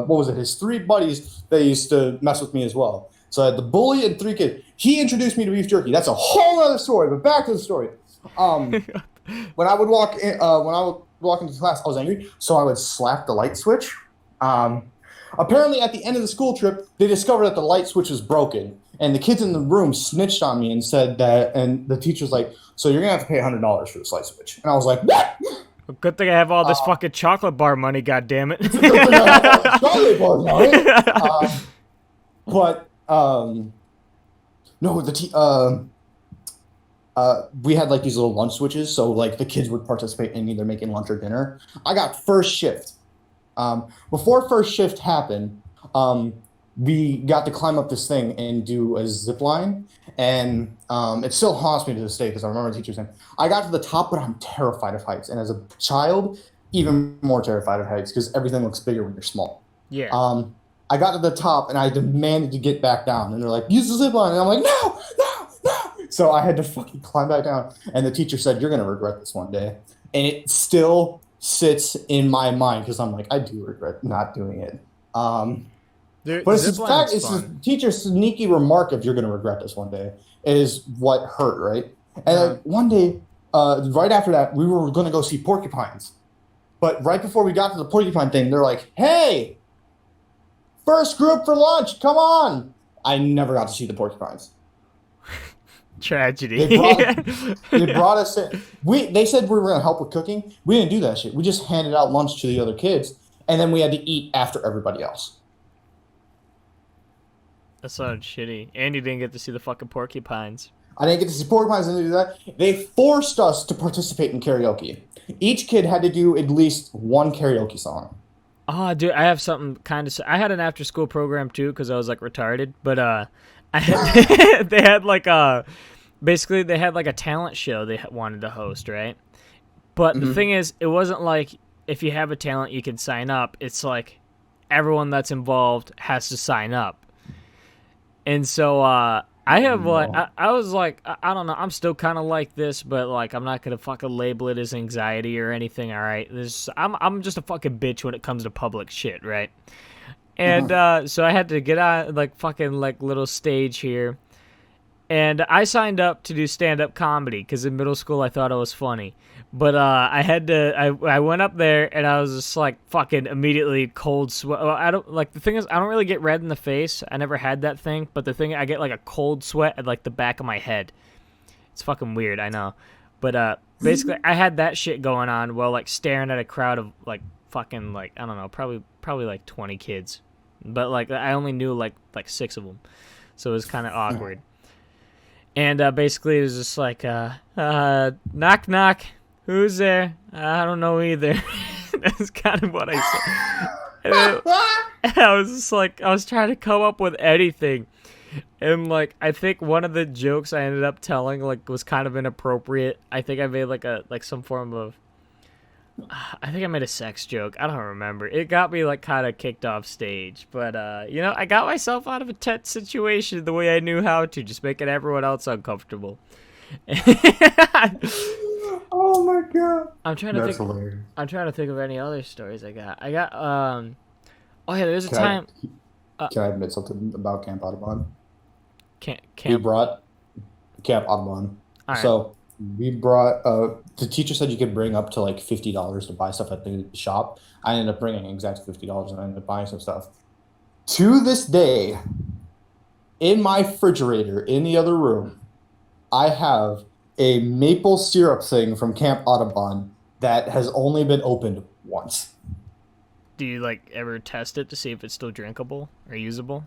was it? His three buddies that used to mess with me as well. So I had the bully and three kids. He introduced me to beef jerky. That's a whole other story. But back to the story. Um, when I would walk into class, I was angry, so I would slap the light switch. Um, Apparently, at the end of the school trip, they discovered that the light switch was broken, and the kids in the room snitched on me and said that. And the teacher's like, "So you're gonna have to pay $100 for this light switch." And I was like, "What?" Good thing I have all this fucking chocolate bar money, goddammit. It's a good thing I have all the chocolate bars on it. But no, we had like these little lunch switches, so like the kids would participate in either making lunch or dinner. I got first shift. Before first shift happened, we got to climb up this thing and do a zip line, and it still haunts me to this day because I remember the teacher saying, "I got to the top, but I'm terrified of heights." And as a child, even more terrified of heights because everything looks bigger when you're small. Yeah. I got to the top and I demanded to get back down, and they're like, "Use the zip line," and I'm like, "No, no, no!" So I had to fucking climb back down, and the teacher said, "You're gonna regret this one day," and it still sits in my mind because I'm like, I do regret not doing it. But it's the fact, it's the teacher's sneaky remark of "you're gonna regret this one day" is what hurt, right? And then one day, right after that, we were gonna go see porcupines, but right before we got to the porcupine thing, they're like, "Hey, first group for lunch, come on!" I never got to see the porcupines. Tragedy. They brought us in. They said we were gonna help with cooking. We didn't do that shit. We just handed out lunch to the other kids, and then we had to eat after everybody else. That sounded shitty. And you didn't get to see the fucking porcupines. I didn't get to see porcupines and do that. They forced us to participate in karaoke. Each kid had to do at least one karaoke song. Oh, dude, I have something kind of. I had an after-school program too because I was like retarded. But I had, they had like basically they had like a talent show they wanted to host, right? But the thing is, it wasn't like if you have a talent you can sign up. It's like everyone that's involved has to sign up. And so I have like I was like I don't know, I'm still kind of like this, but like I'm not gonna fucking label it as anxiety or anything. All right, I'm just a fucking bitch when it comes to public shit, right? And so I had to get on like fucking like little stage here, and I signed up to do stand-up comedy because in middle school I thought it was funny. But I had to. I went up there and I was just like fucking immediately cold sweat. Well, I don't like the thing is I don't really get red in the face. I never had that thing. But the thing I get like a cold sweat at like the back of my head. It's fucking weird, I know. But basically I had that shit going on while like staring at a crowd of like fucking like I don't know probably like 20 kids. But like I only knew like 6 of them, so it was kind of awkward. And basically it was just like knock knock. Who's there? I don't know either. That's kind of what I said. And I was just like, I was trying to come up with anything. And like, I think one of the jokes I ended up telling like was kind of inappropriate. I think I made like some form of, I think I made a sex joke. I don't remember. It got me like kind of kicked off stage. But you know, I got myself out of a tense situation the way I knew how to, just making everyone else uncomfortable. Oh my god! I'm trying to That's think. hilarious. I'm trying to think of any other stories I got. Oh yeah, there's a Can time. Can I admit something about Camp Audubon? We Camp. brought Camp Audubon. All right. So we brought. The teacher said you could bring up to like $50 to buy stuff at the shop. I ended up bringing exactly $50, and I ended up buying some stuff. To this day, in my refrigerator in the other room, I have a maple syrup thing from Camp Audubon that has only been opened once. Do you like ever test it to see if it's still drinkable or usable?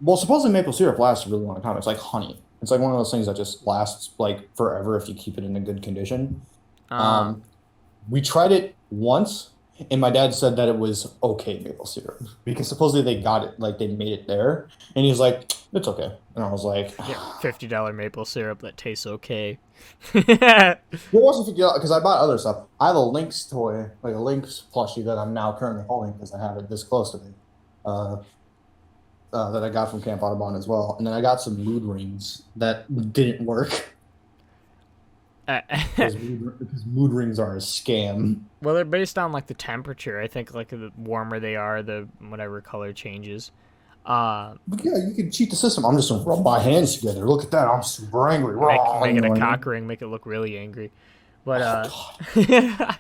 Well, supposedly maple syrup lasts a really long time. It's like honey. It's like one of those things that just lasts like forever if you keep it in a good condition. Uh, We tried it once, and my dad said that it was okay maple syrup because supposedly they got it, like they made it there, and he was like, "It's okay," and I was like, Yeah, $50 maple syrup that tastes okay. "What was it because I bought other stuff. I have a Lynx toy, like a Lynx plushie that I'm now currently holding because I have it this close to me, uh, that I got from Camp Audubon as well, and then I got some mood rings that didn't work because mood rings are a scam." Well, they're based on like the temperature. I think like the warmer they are, the whatever color changes. Uh, But yeah, you can cheat the system. I'm just gonna rub my hands together. Look at that. I'm super angry. make Raw, make you it know a what I cock mean? ring, make it look really angry. But Oh God.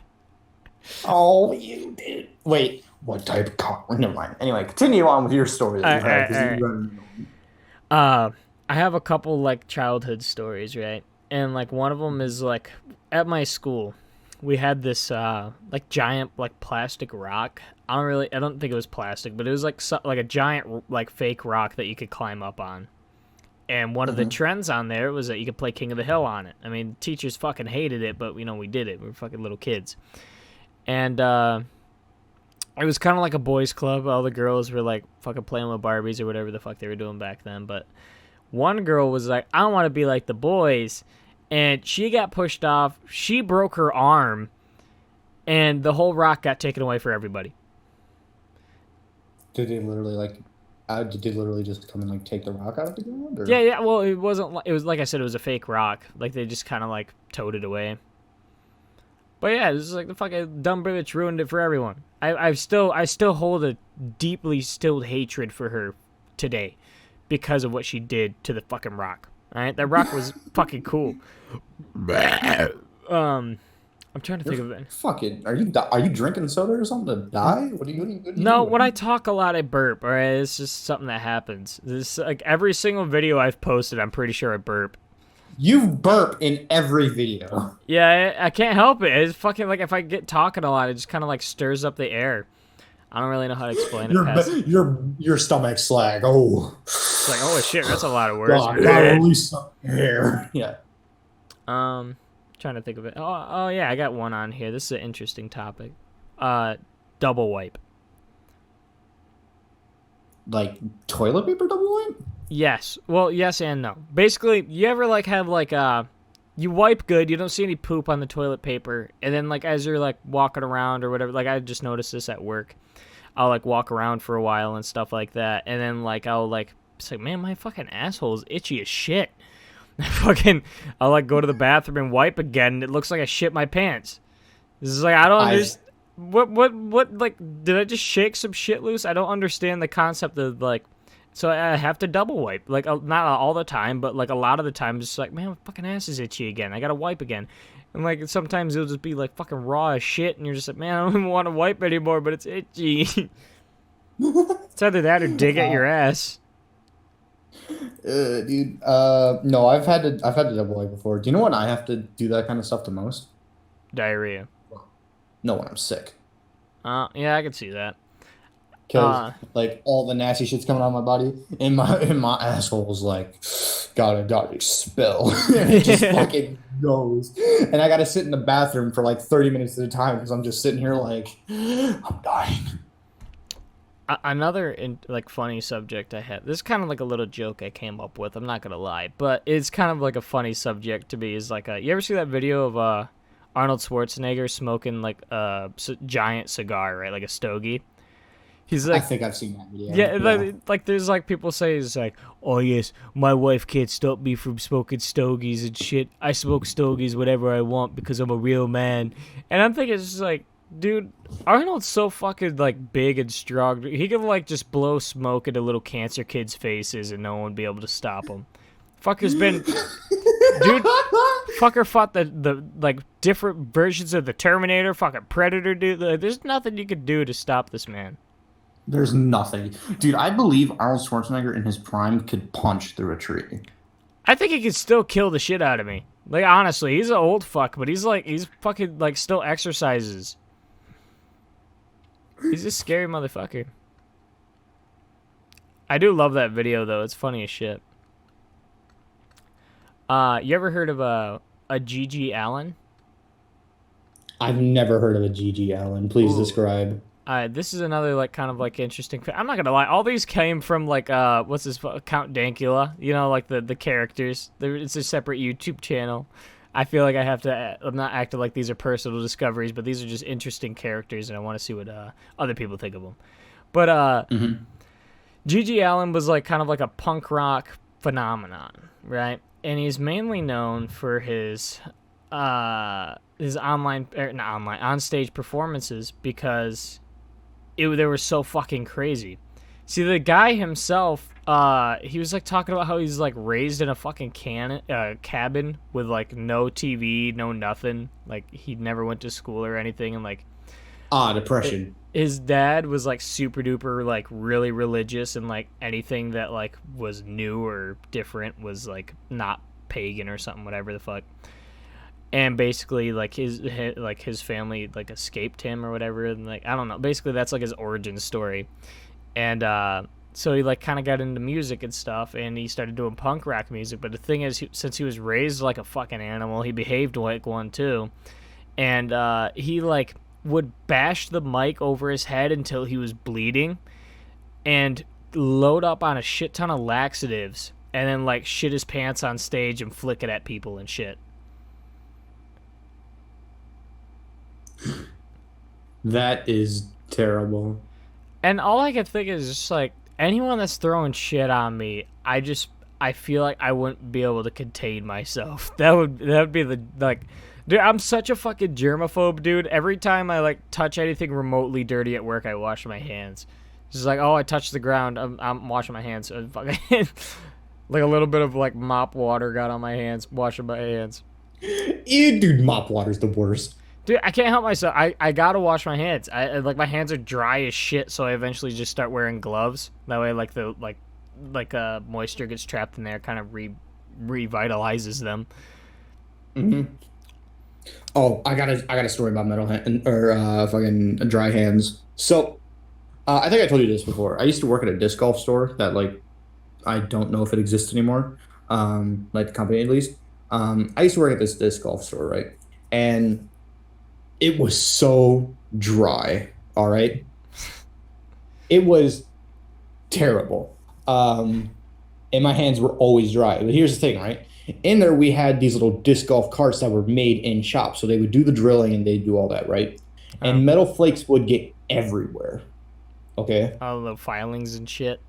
Oh, you did. Wait, what type of cock? Never mind. Anyway, continue on with your story that all you right, all had right, because all you right. read it. I have a couple like childhood stories, right? And like one of them is like at my school, we had this like giant like plastic rock. I don't think it was plastic, but it was like like a giant like fake rock that you could climb up on. And one of the Mm-hmm. trends on there was that you could play King of the Hill on it. I mean, teachers fucking hated it, but we did it. We were fucking little kids. And it was kind of like a boys' club. All the girls were like fucking playing with Barbies or whatever the fuck they were doing back then. But one girl was like, I don't want to be like the boys. And she got pushed off. She broke her arm. And the whole rock got taken away for everybody. Did they literally did they literally just come and like take the rock out of the ground, Yeah, or? yeah. Well, it wasn't. It was like I said, it was a fake rock. Like they just kind of like towed it away. But yeah, this is like the fucking dumb bitch ruined it for everyone. I still hold a deeply stilled hatred for her today because of what she did to the fucking rock. All right, that rock was fucking cool. um, I'm trying to You're think of it. fucking. Are you drinking soda or something to die? What are you No, when I doing? talk a lot, I burp. All right, it's just something that happens. This like every single video I've posted, I'm pretty sure I burp. You burp in every video. Yeah, I can't help it. It's fucking like if I get talking a lot, it just kind of like stirs up the air. I don't really know how to explain it Your past. your stomach slag. Oh, It's like, oh shit, that's a lot of words. God, gotta release some air. Yeah. um, trying to think of it. Oh yeah, I got one on here. This is an interesting topic. Double wipe. Like toilet paper double wipe? Yes. Well, yes and no. Basically, you ever like have like you wipe good, you don't see any poop on the toilet paper, and then like as you're like walking around or whatever, like I just noticed this at work. I'll like walk around for a while and stuff like that, and then like I'll like it's like, man, my fucking asshole is itchy as shit. fucking I'll like go to the bathroom and wipe again, and it looks like I shit my pants. This is like I don't I understand. What like did I just shake some shit loose? I don't understand the concept of like so I have to double wipe. Like not all the time, but like a lot of the time it's like, man, my fucking ass is itchy again. I got to wipe again. And like sometimes it'll just be like fucking raw as shit and you're just like, man, I don't even want to wipe anymore, but it's itchy. It's either that or dig at your ass. dude. No, I've had to double wipe before. Do you know when I have to do that kind of stuff the most? Diarrhea. No, when I'm sick. Yeah, I can see that. Because like all the nasty shit's coming out of my body, and my asshole was like, gotta expel, and it just fucking goes, and I gotta sit in the bathroom for like 30 minutes at a time because I'm just sitting here like I'm dying. Another like funny subject I had. This is kind of like a little joke I came up with. I'm not gonna lie, but it's kind of like a funny subject to me. Is like, you ever see that video of Arnold Schwarzenegger smoking like a giant cigar, right, like a stogie? He's I like, think I've seen that video. yeah, Yeah. like there's like people say it's like, oh yes, my wife can't stop me from smoking stogies and shit. I smoke stogies whatever I want because I'm a real man. And I'm thinking it's just like, dude, Arnold's so fucking like big and strong. He can like just blow smoke into little cancer kids' faces and no one would be able to stop him. Fucker's been, dude. Fucker fought the like different versions of the Terminator, fucking Predator, dude. Like, there's nothing you could do to stop this man. There's nothing, dude. I believe Arnold Schwarzenegger in his prime could punch through a tree. I think he could still kill the shit out of me. Like honestly, he's an old fuck, but he's fucking like still exercises. He's a scary motherfucker. I do love that video though. It's funny as shit. You ever heard of a Gigi Allen? I've never heard of a GG Allen. Please Ooh. describe. This is another like kind of like interesting. I'm not gonna lie. All these came from like what's this Count Dankula? You know, like the characters. It's a separate YouTube channel. I feel like I have to. I'm not acting like these are personal discoveries, but these are just interesting characters, and I want to see what other people think of them. But Hmm. Gigi Allen was like kind of like a punk rock phenomenon, right? And he's mainly known for his online, not online, on stage performances because they were so fucking crazy. See, the guy himself, he was like talking about how he's like raised in a fucking cabin with like no TV, no nothing. Like he never went to school or anything, and like Ah, it, depression. his dad was like super duper like really religious, and like anything that like was new or different was like not pagan or something, whatever the fuck. And basically like his family like escaped him or whatever, and like I don't know, basically that's like his origin story. And so he like kind of got into music and stuff, and he started doing punk rock music. But the thing is, since he was raised like a fucking animal, he behaved like one too. And he like would bash the mic over his head until he was bleeding, and load up on a shit ton of laxatives, and then like shit his pants on stage and flick it at people and shit. That is terrible. And all I can think is just like anyone that's throwing shit on me, I feel like I wouldn't be able to contain myself. That would be the like, dude. I'm such a fucking germaphobe, dude. Every time I like touch anything remotely dirty at work, I wash my hands. It's just like, oh, I touched the ground. I'm washing my hands. Fucking like a little bit of like mop water got on my hands, washing my hands. Ew, dude, mop water's the worst. Dude, I can't help myself. I gotta wash my hands. I like my hands are dry as shit, so I eventually just start wearing gloves. That way, like the moisture gets trapped in there, kind of revitalizes them. Hmm. Oh, I got a story about metal hand or fucking dry hands. So, I think I told you this before. I used to work at a disc golf store that like I don't know if it exists anymore. Like the company at least. I used to work at this disc golf store, right? And it was so dry. All right, it was terrible. And my hands were always dry. But here's the thing, right? In there, we had these little disc golf carts that were made in shop. So they would do the drilling and they'd do all that, right? Oh, And metal flakes would get everywhere. Okay. all the filings and shit.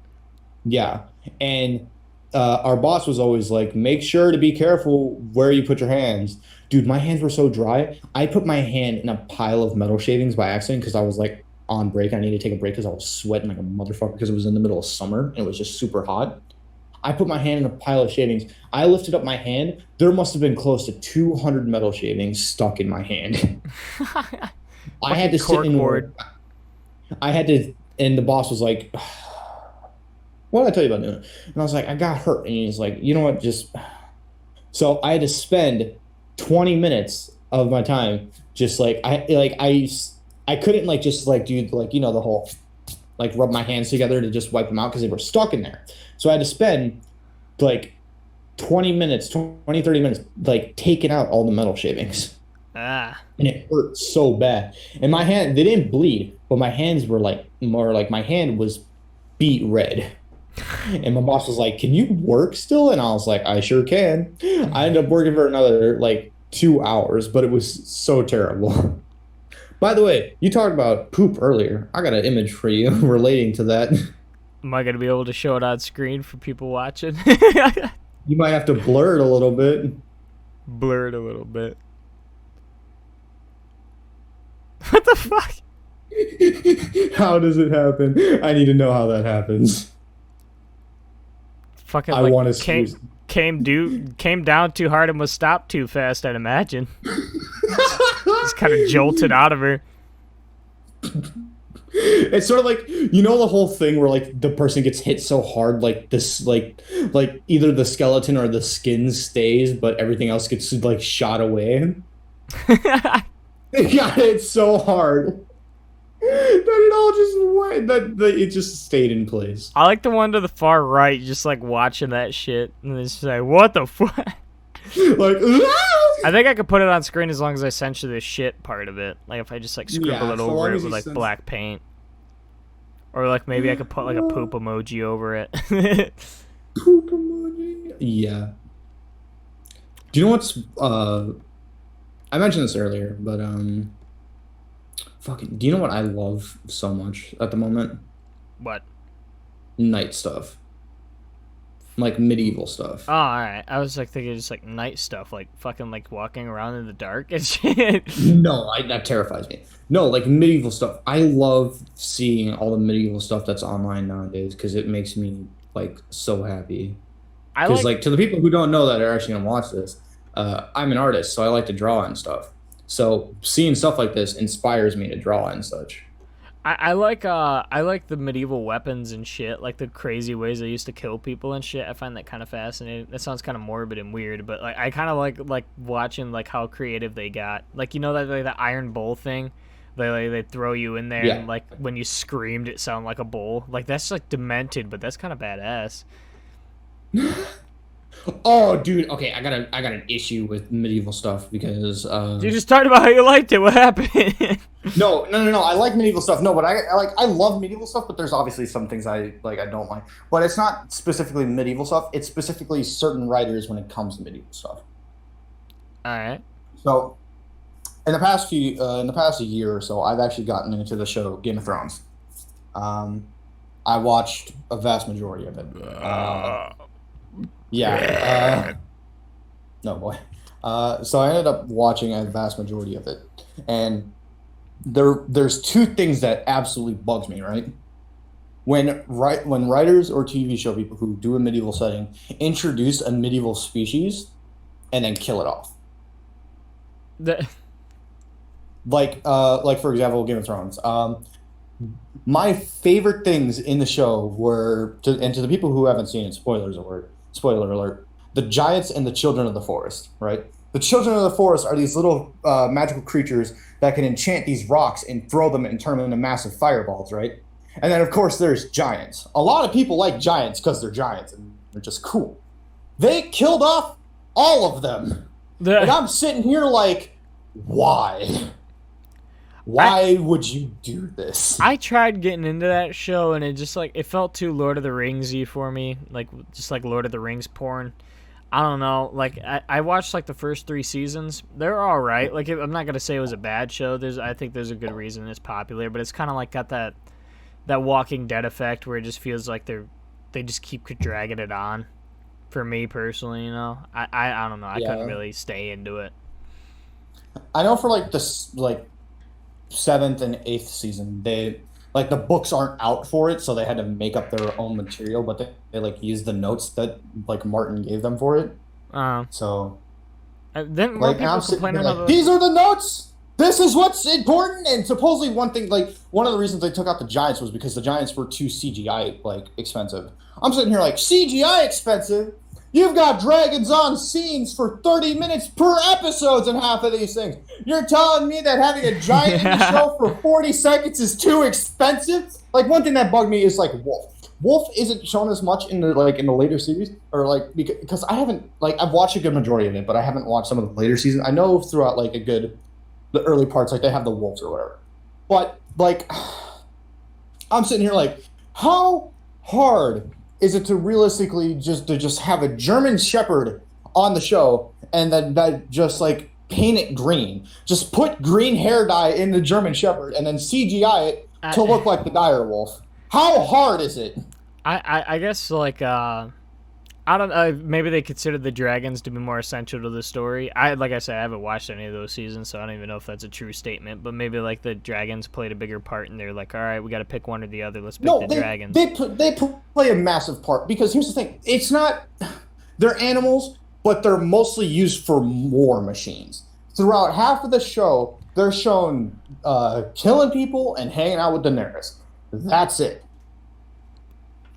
Yeah. And our boss was always like, make sure to be careful where you put your hands. Dude, my hands were so dry. I put my hand in a pile of metal shavings by accident because I was like on break. I needed to take a break because I was sweating like a motherfucker because it was in the middle of summer and it was just super hot. I put my hand in a pile of shavings. I lifted up my hand. There must have been close to 200 metal shavings stuck in my hand. I had Fucking to sit in corkboard. work. I had to, and the boss was like, what did I tell you about doing? And I was like, I got hurt. And he's like, you know what? Just so I had to spend 20 minutes of my time just I couldn't like just like do like the whole like rub my hands together to just wipe them out because they were stuck in there. So I had to spend like 20 minutes, 20 30 minutes like taking out all the metal shavings. Ah, And it hurt so bad. And my hand, they didn't bleed, but my hands were like more like my hand was beet red. And my boss was like, "Can you work still?" And I was like, "I sure can." I ended up working for another like 2 hours, but it was so terrible. By the way, you talked about poop earlier. I got an image for you relating to that. am I gonna be able to show it on screen for people watching? You might have to blur it a little bit. Blur it a little bit. What the fuck? How does it happen? I need to know how that happens. Fucking I like want to see. came down too hard and was stopped too fast. I'd imagine. Just kind of jolted out of her. It's sort of like the whole thing where like the person gets hit so hard like this like either the skeleton or the skin stays but everything else gets like shot away. It got hit so hard that it all just went that it just stayed in place. I like the one to the far right, just like watching that shit, and it's just like, what the fuck? Like, "Ah!" I think I could put it on screen as long as I censor the shit part of it. Like if I just like scribble Yeah, it so over long it as with you like sense. black paint, or like maybe I could put like a poop emoji over it. Poop emoji. Yeah. Do you know what's I mentioned this earlier, but fucking do you know what I love so much at the moment? What? Night stuff. Like medieval Oh, stuff. all right. I was like thinking just like night stuff, like fucking like walking around in the dark and shit. No, that terrifies me. No, like medieval stuff. I love seeing all the medieval stuff that's online nowadays because it makes me like so happy. I Because like like to the people who don't know that are actually gonna watch this, I'm an artist, so I like to draw and stuff. So seeing stuff like this inspires me to draw and such. I like the medieval weapons and shit, like the crazy ways they used to kill people and shit. I find that kind of fascinating. That sounds kind of morbid and weird, but like I kind of like watching like how creative they got. Like you know that like the iron bowl thing, they throw you in there and Yeah. like when you screamed it sounded like a bowl. Like that's like demented, but that's kind of badass. Oh, dude. Okay, I got an issue with medieval stuff because You just talked about how you liked it. What happened? no. I like medieval stuff. No, but I love medieval stuff, but there's obviously some things I like I don't like. But it's not specifically medieval stuff. It's specifically certain writers when it comes to medieval stuff. All right. So in the past year or so, I've actually gotten into the show Game of Thrones. Um, I watched a vast majority of it. Yeah. No boy. So I ended up watching a vast majority of it, and there's two things that absolutely bugs me. Right when writers or TV show people who do a medieval setting introduce a medieval species and then kill it off. The, Like for example, Game of Thrones. My favorite things in the show were and to the people who haven't seen it, spoiler alert, the giants and the children of the forest, right? The children of the forest are these little magical creatures that can enchant these rocks and throw them and turn them into massive fireballs, right? And then of course there's giants. A lot of people like giants because they're giants and they're just cool. They killed off all of them. And the I'm sitting here like, why? I Why would you do this? I tried getting into that show and it just like it felt too Lord of the Ringsy for me, like just like Lord of the Rings porn. I don't know. Like I watched like the first 3 seasons. They're all right. Like I'm not gonna say it was a bad show. I think there's a good reason it's popular, but it's kind of like got that Walking Dead effect where it just feels like they just keep dragging it on. For me personally, you know, I don't know. I couldn't Yeah. really stay into it. I know for like this like seventh and eighth season, they like the books aren't out for it, so they had to make up their own material, but they like used the notes that like Martin gave them for it. Uh, So then more like and I'm people sitting here complaining like, about these are the notes. This is what's important. And supposedly one thing like one of the reasons they took out the giants was because the giants were too CGI like expensive. I'm sitting here like CGI expensive. You've got dragons on scenes for 30 minutes per episodes in half of these things. You're telling me that having a giant in the the. show for 40 seconds is too expensive? Like one thing that bugged me is like Wolf. Wolf isn't shown as much in the later series or like because I haven't like I've watched a good majority of it, but I haven't watched some of the later seasons. I know throughout like the early parts like they have the wolves or whatever. But like I'm sitting here like how hard is it to realistically just have a German Shepherd on the show and then that just like paint it green, just put green hair dye in the German Shepherd and then CGI it to I, look like the dire wolf? How hard is it? I guess like I don't maybe they considered the dragons to be more essential to the story. I like I said I haven't watched any of those seasons, so I don't even know if that's a true statement. But maybe like the dragons played a bigger part, and they're like, all right, we got to pick one or the other. Let's pick No, the dragons. they play a massive part because here's the thing: it's not they're animals, but they're mostly used for war machines. Throughout half of the show, they're shown killing people and hanging out with Daenerys. That's it.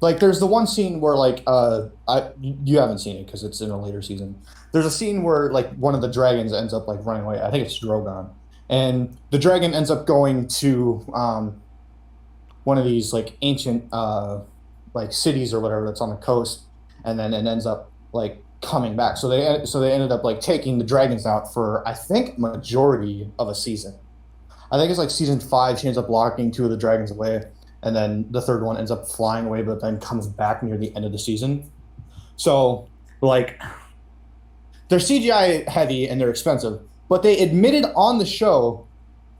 Like, there's the one scene where you haven't seen it because it's in a later season. There's a scene where like one of the dragons ends up like running away. I think it's Drogon, and the dragon ends up going to one of these like ancient like cities or whatever that's on the coast, and then it ends up like coming back. So they ended up like taking the dragons out for I think majority of a season. I think it's like season 5. She ends up locking 2 of the dragons away, and then the third one ends up flying away, but then comes back near the end of the season. So like they're CGI heavy and they're expensive, but they admitted on the show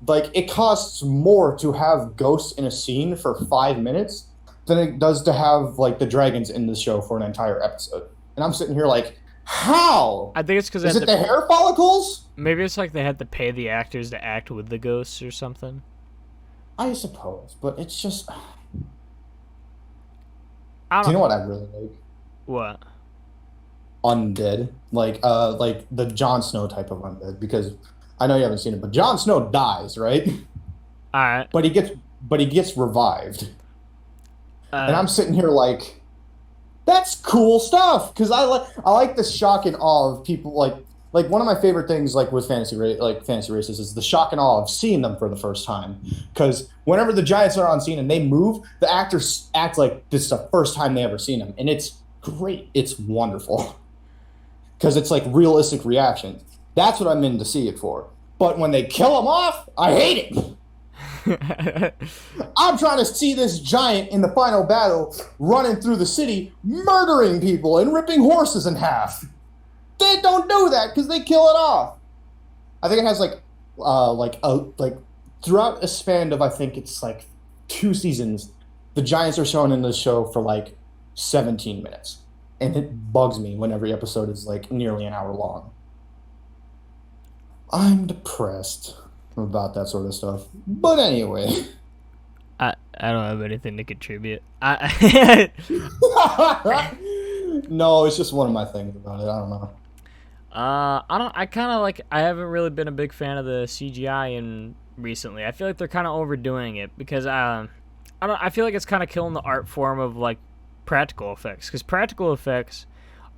like it costs more to have ghosts in a scene for 5 minutes than it does to have like the dragons in the show for an entire episode. And I'm sitting here like, how? I think it's because Is it the hair follicles? maybe it's like they had to pay the actors to act with the ghosts or something. I suppose, but it's just. I Do you don't know what I really like? what. Undead, like the Jon Snow type of undead, because I know you haven't seen it, but Jon Snow dies, right? All right. But he gets revived, and Uh, I'm sitting here like, that's cool stuff because I like the shock and awe of people like one of my favorite things like with fantasy races is the shock and awe of seeing them for the first time because whenever the giants are on scene and they move, the actors act like this is the first time they ever seen them, and it's great, it's wonderful because it's like realistic reactions. That's what I'm in to see it for. But when they kill them off, I hate it. I'm trying to see this giant in the final battle running through the city, murdering people and ripping horses in half. They don't do that because they kill it off. I think it has like throughout a span of I think it's like 2 seasons, the giants are shown in the show for like 17 minutes, and it bugs me when every episode is like nearly an hour long. I'm depressed about that sort of stuff. But anyway. I don't have anything to contribute. I No, it's just one of my things about it. I don't know. I don't. I kind of like. I haven't really been a big fan of the CGI in recently. I feel like they're kind of overdoing it because I don't. I feel like it's kind of killing the art form of like practical effects because practical effects,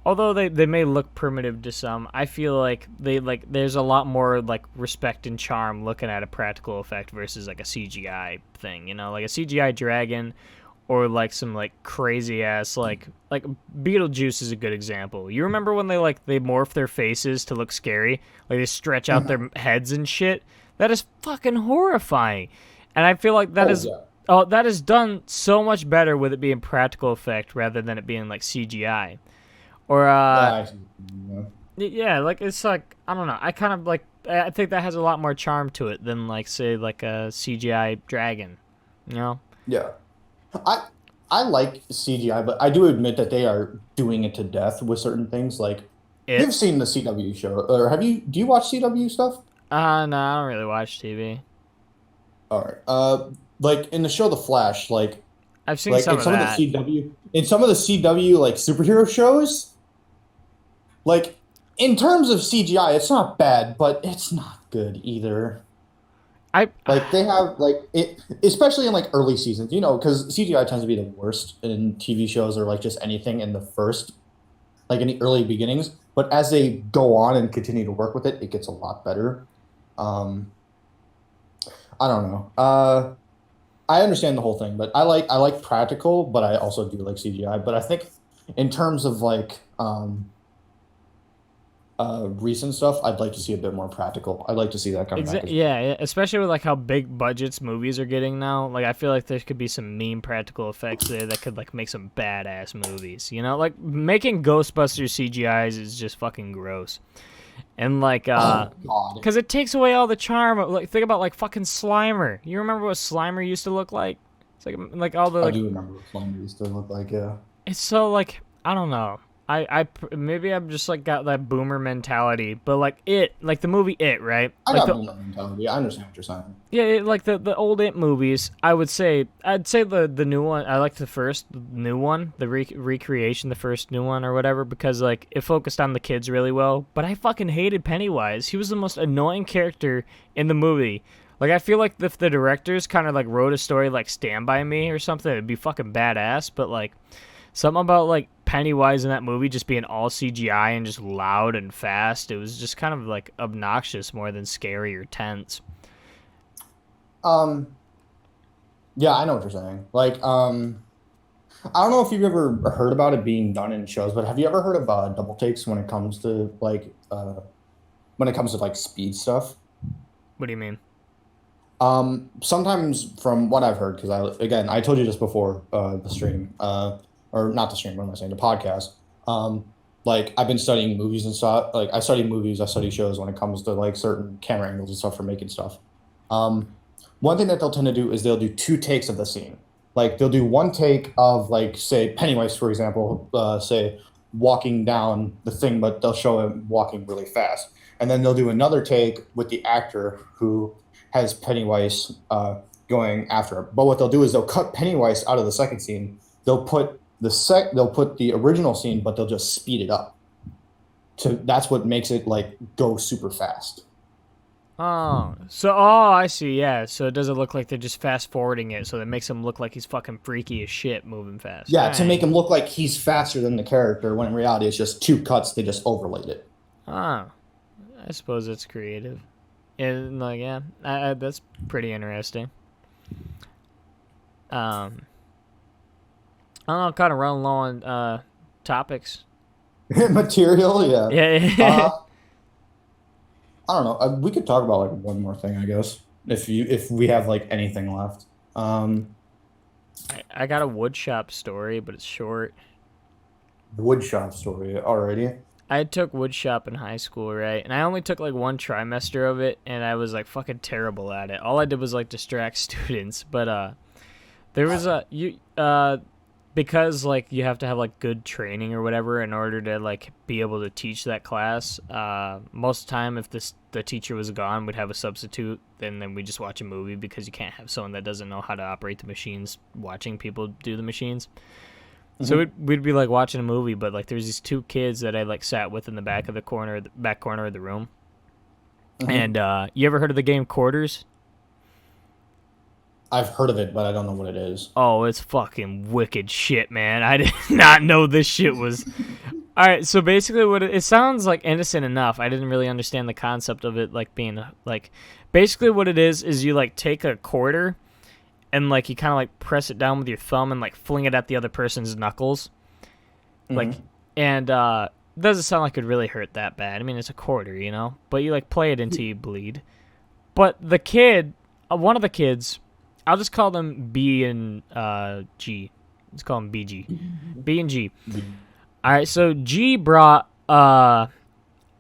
although they may look primitive to some, I feel like they like there's a lot more like respect and charm looking at a practical effect versus like a CGI thing. You know, like a CGI dragon or like some like crazy ass like Beetlejuice is a good example. You remember when they morph their faces to look scary, like they stretch out their heads and shit? That is fucking horrifying, and I feel like that Oh is yeah. oh that is done so much better with it being practical effect rather than it being like CGI. Or I, yeah. yeah, like it's like I don't know. I kind of like I think that has a lot more charm to it than like say like a CGI dragon, you know? Yeah. I I like CGI, but I do admit that they are doing it to death with certain things. Like It you've seen the CW show, or have you? Do you watch CW stuff? no, I don't really watch TV. All right. Like in the show The Flash, I've seen like some in of some of the that. CW, in some of the CW like superhero shows, like in terms of CGI, it's not bad, but it's not good either. I Like they have like it, especially in like early seasons, because CGI tends to be the worst in TV shows or like just anything in the first, like in the early beginnings. But as they go on and continue to work with it, it gets a lot better. Um, I don't know. I understand the whole thing, but I like practical, but I also do like CGI. But I think in terms of like recent stuff, I'd like to see a bit more practical. I'd like to see that come back as well. Yeah, yeah, especially with like how big budgets movies are getting now. Like I feel like there could be some mean practical effects there that could like make some badass movies. You know, like making Ghostbusters CGIs is just fucking gross. And like Oh God. cuz it takes away all the charm. Like think about like fucking Slimer. You remember what Slimer used to look like? It's like all the I like do remember what Flanders used to look like, yeah. it's so like I don't know. Maybe I'm just like got that boomer mentality, but like the movie It, right? I Like got the boomer mentality. I understand what you're saying. yeah, like the old It movies. I'd say the new one. I like the first new one, the recreation, the first new one or whatever, because like it focused on the kids really well. But I fucking hated Pennywise. He was the most annoying character in the movie. Like I feel like if the directors kind of like wrote a story like Stand by Me or something, it'd be fucking badass. But like something about like Pennywise in that movie just being all CGI and just loud and fast. It was just kind of like obnoxious more than scary or tense. Um, yeah, I know what you're saying. Like, I don't know if you've ever heard about it being done in shows, but have you ever heard of double takes when it comes to like speed stuff? What do you mean? Sometimes from what I've heard, because I told you this before the stream, or not the stream, what am I saying? The podcast. Like I've been studying movies and stuff. Like I study movies, I study shows when it comes to like certain camera angles and stuff for making stuff. Um, One thing that they'll tend to do is they'll do two takes of the scene. Like they'll do one take of like say Pennywise, for example, say walking down the thing, but they'll show him walking really fast, and then they'll do another take with the actor who has Pennywise going after him. But what they'll do is they'll cut Pennywise out of the second scene. They'll put the original scene, but they'll just speed it up. So that's what makes it like go super fast. I see, yeah. So it doesn't look like they're just fast forwarding it, so that makes him look like he's fucking freaky as shit moving fast. Yeah, All to right. make him look like he's faster than the character, when in reality it's just two cuts. They just overlaid it. Oh, I suppose it's creative. And like, yeah, that's pretty interesting. Um, I don't know, kind of running low on topics. Material, yeah. Yeah. Uh, I don't know. We could talk about like one more thing, I guess, if we have like anything left. Um, I got a woodshop story, but it's short. Woodshop story already. I took woodshop in high school, right? And I only took like one trimester of it, and I was like fucking terrible at it. All I did was like distract students, but there was because like you have to have like good training or whatever in order to like be able to teach that class. Most of the time, if the teacher was gone, we'd have a substitute, and then we just watch a movie because you can't have someone that doesn't know how to operate the machines watching people do the machines. So we'd be like watching a movie, but like there's these two kids that I like sat with in the back of the back corner of the room. Mhm. And you ever heard of the game Quarters? I've heard of it, but I don't know what it is. Oh, it's fucking wicked shit, man. I did not know this shit was. All right, so basically, it sounds like innocent enough. I didn't really understand the concept of it, like being like, basically what it is you like take a quarter, and like you kind of like press it down with your thumb and like fling it at the other person's knuckles, like, Mhm. and doesn't sound like it would really hurt that bad. I mean, it's a quarter, you know, but you like play it until you bleed. But the kid, one of the kids, I'll just call them B and G. Let's call them BG, B and G. All right, so G brought a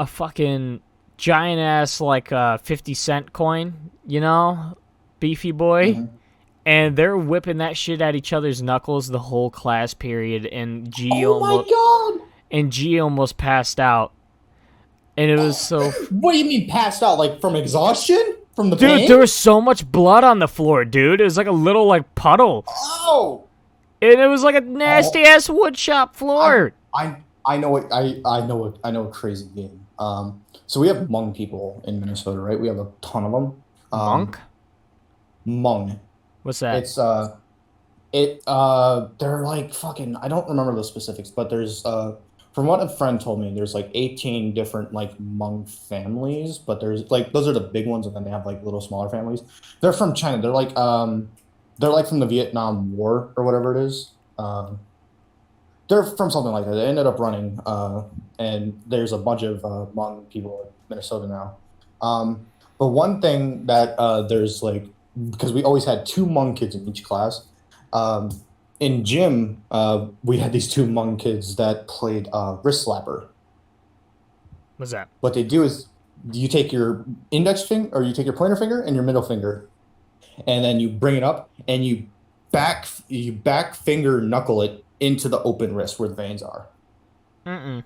fucking giant ass like 50-cent coin, you know, beefy boy, Mhm. and they're whipping that shit at each other's knuckles the whole class period, Oh my god! and G almost passed out, and it was so. What do you mean passed out? Like from exhaustion? From the Dude, pain? there was so much blood on the floor, dude. It was like a little like puddle, Oh! and it was like a nasty Oh, ass wood shop floor. I know it. I know a crazy game. So we have Hmong people in Minnesota, right? We have a ton of them. Monk? Hmong. What's that? It's they're like fucking. I don't remember the specifics, but there's from what a friend told me, there's like 18 different like Hmong families, but there's like those are the big ones, and then they have like little smaller families. They're from China. They're like from the Vietnam War or whatever it is. They're from something like that. They ended up running, and there's a bunch of Hmong people in Minnesota now. But one thing that there's like, because we always had two Hmong kids in each class. Um, in gym, we had these two Hmong kids that played wrist slapper. What's that? What they do is you take your index finger, or you take your pointer finger and your middle finger, and then you bring it up and you back finger knuckle it into the open wrist where the veins are, Mm-mm.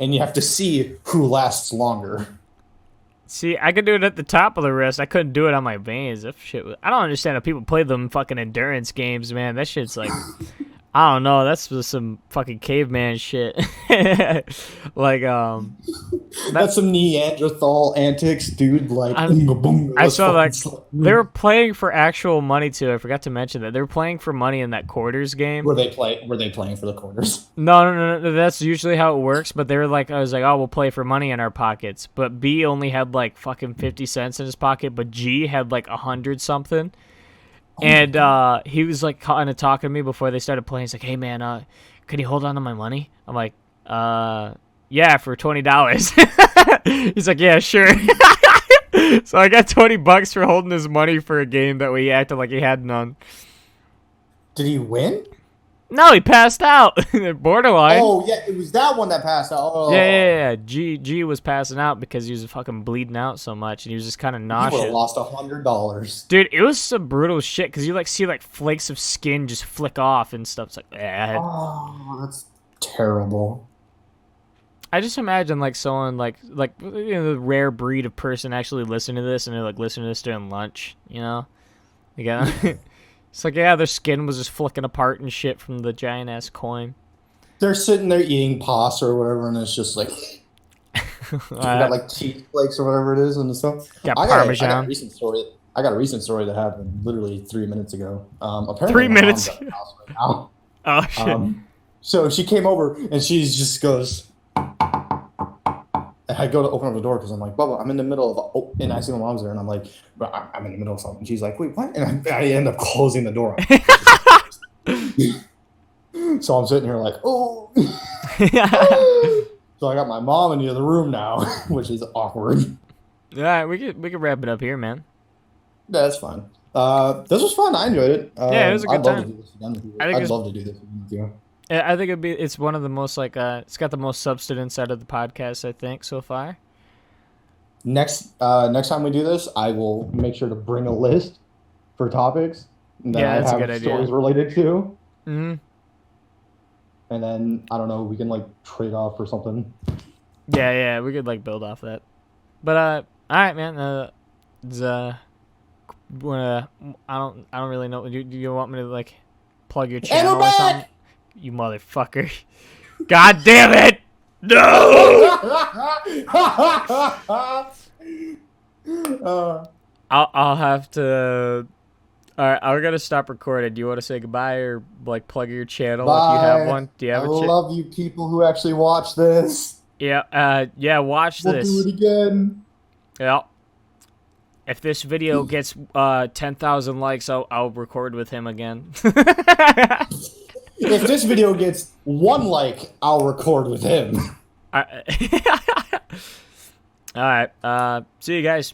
and you have to see who lasts longer. See, I could do it at the top of the wrist. I couldn't do it on my veins. That shit was, I don't understand how people play them fucking endurance games, man. That shit's like, I don't know. That's just some fucking caveman shit. Like, That's some Neanderthal antics, dude. Like, I, oonga boonga, I let's saw fucking like slap. they were playing for actual money too. I forgot to mention that they were playing for money in that quarters game. Were they playing for the corners? No. That's usually how it works. But they were like, I was like, oh, we'll play for money in our pockets. But B only had like fucking 50 cents in his pocket, but G had like 100 something. And he was like kind of talking to me before they started playing. He's like, "Hey man, can you hold on to my money?" I'm like, yeah, for $20." He's like, "Yeah, sure." So I got $20 for holding his money for a game that we acted like he had none. Did he win? No, he passed out. Borderline. Oh yeah, it was that one that passed out. Yeah. G was passing out because he was fucking bleeding out so much, and he was just kind of He would have nauseous. lost $100. Dude, it was some brutal shit because you like see like flakes of skin just flick off and stuff. It's like, Oh, that's terrible. I just imagine like someone like the rare breed of person actually listening to this, and they're like listening to this during lunch. You know, it's like, yeah, their skin was just flicking apart and shit from the giant ass coin. They're sitting there eating pasta or whatever, and it's just like got like cheese flakes or whatever it is and stuff. Got I Parmesan. got a recent story. I got a recent story that happened literally 3 minutes ago. Apparently 3 my minutes. mom's at the house right now. Oh shit. So she came over and she just goes. And I go to open up the door because I'm like, Bubba, I'm in the middle of, and I see my mom's there, and I'm like, I'm in the middle of something. She's like, wait, what? And I end up closing the door. So I'm sitting here like, oh. So I got my mom in the other room now, which is awkward. All right, we could wrap it up here, man. That's fine. This was fun. I enjoyed it. Yeah, it was a good I'd love time. to do this again with you. I think I'd love to do this again with you. I think it's one of the most like it's got the most substance out of the podcast I think so far. Next time we do this, I will make sure to bring a list for topics that I that's a have good idea. stories related to. Mm-hmm. And then I don't know, we can like trade off or something. Yeah, we could like build off that. But all right, man. It's, I don't really know. Do you want me to like plug your channel or something? You motherfucker! God damn it! No! I'll have to. All right, I gotta stop recording. Do you want to say goodbye or like plug your channel if you have one? Do you have I a channel? love you people who actually watch this. Yeah. Watch We'll this. do it again. Yeah. If this video gets 10,000 likes, I'll record with him again. If this video gets 1 like, I'll record with him. All right. See you guys.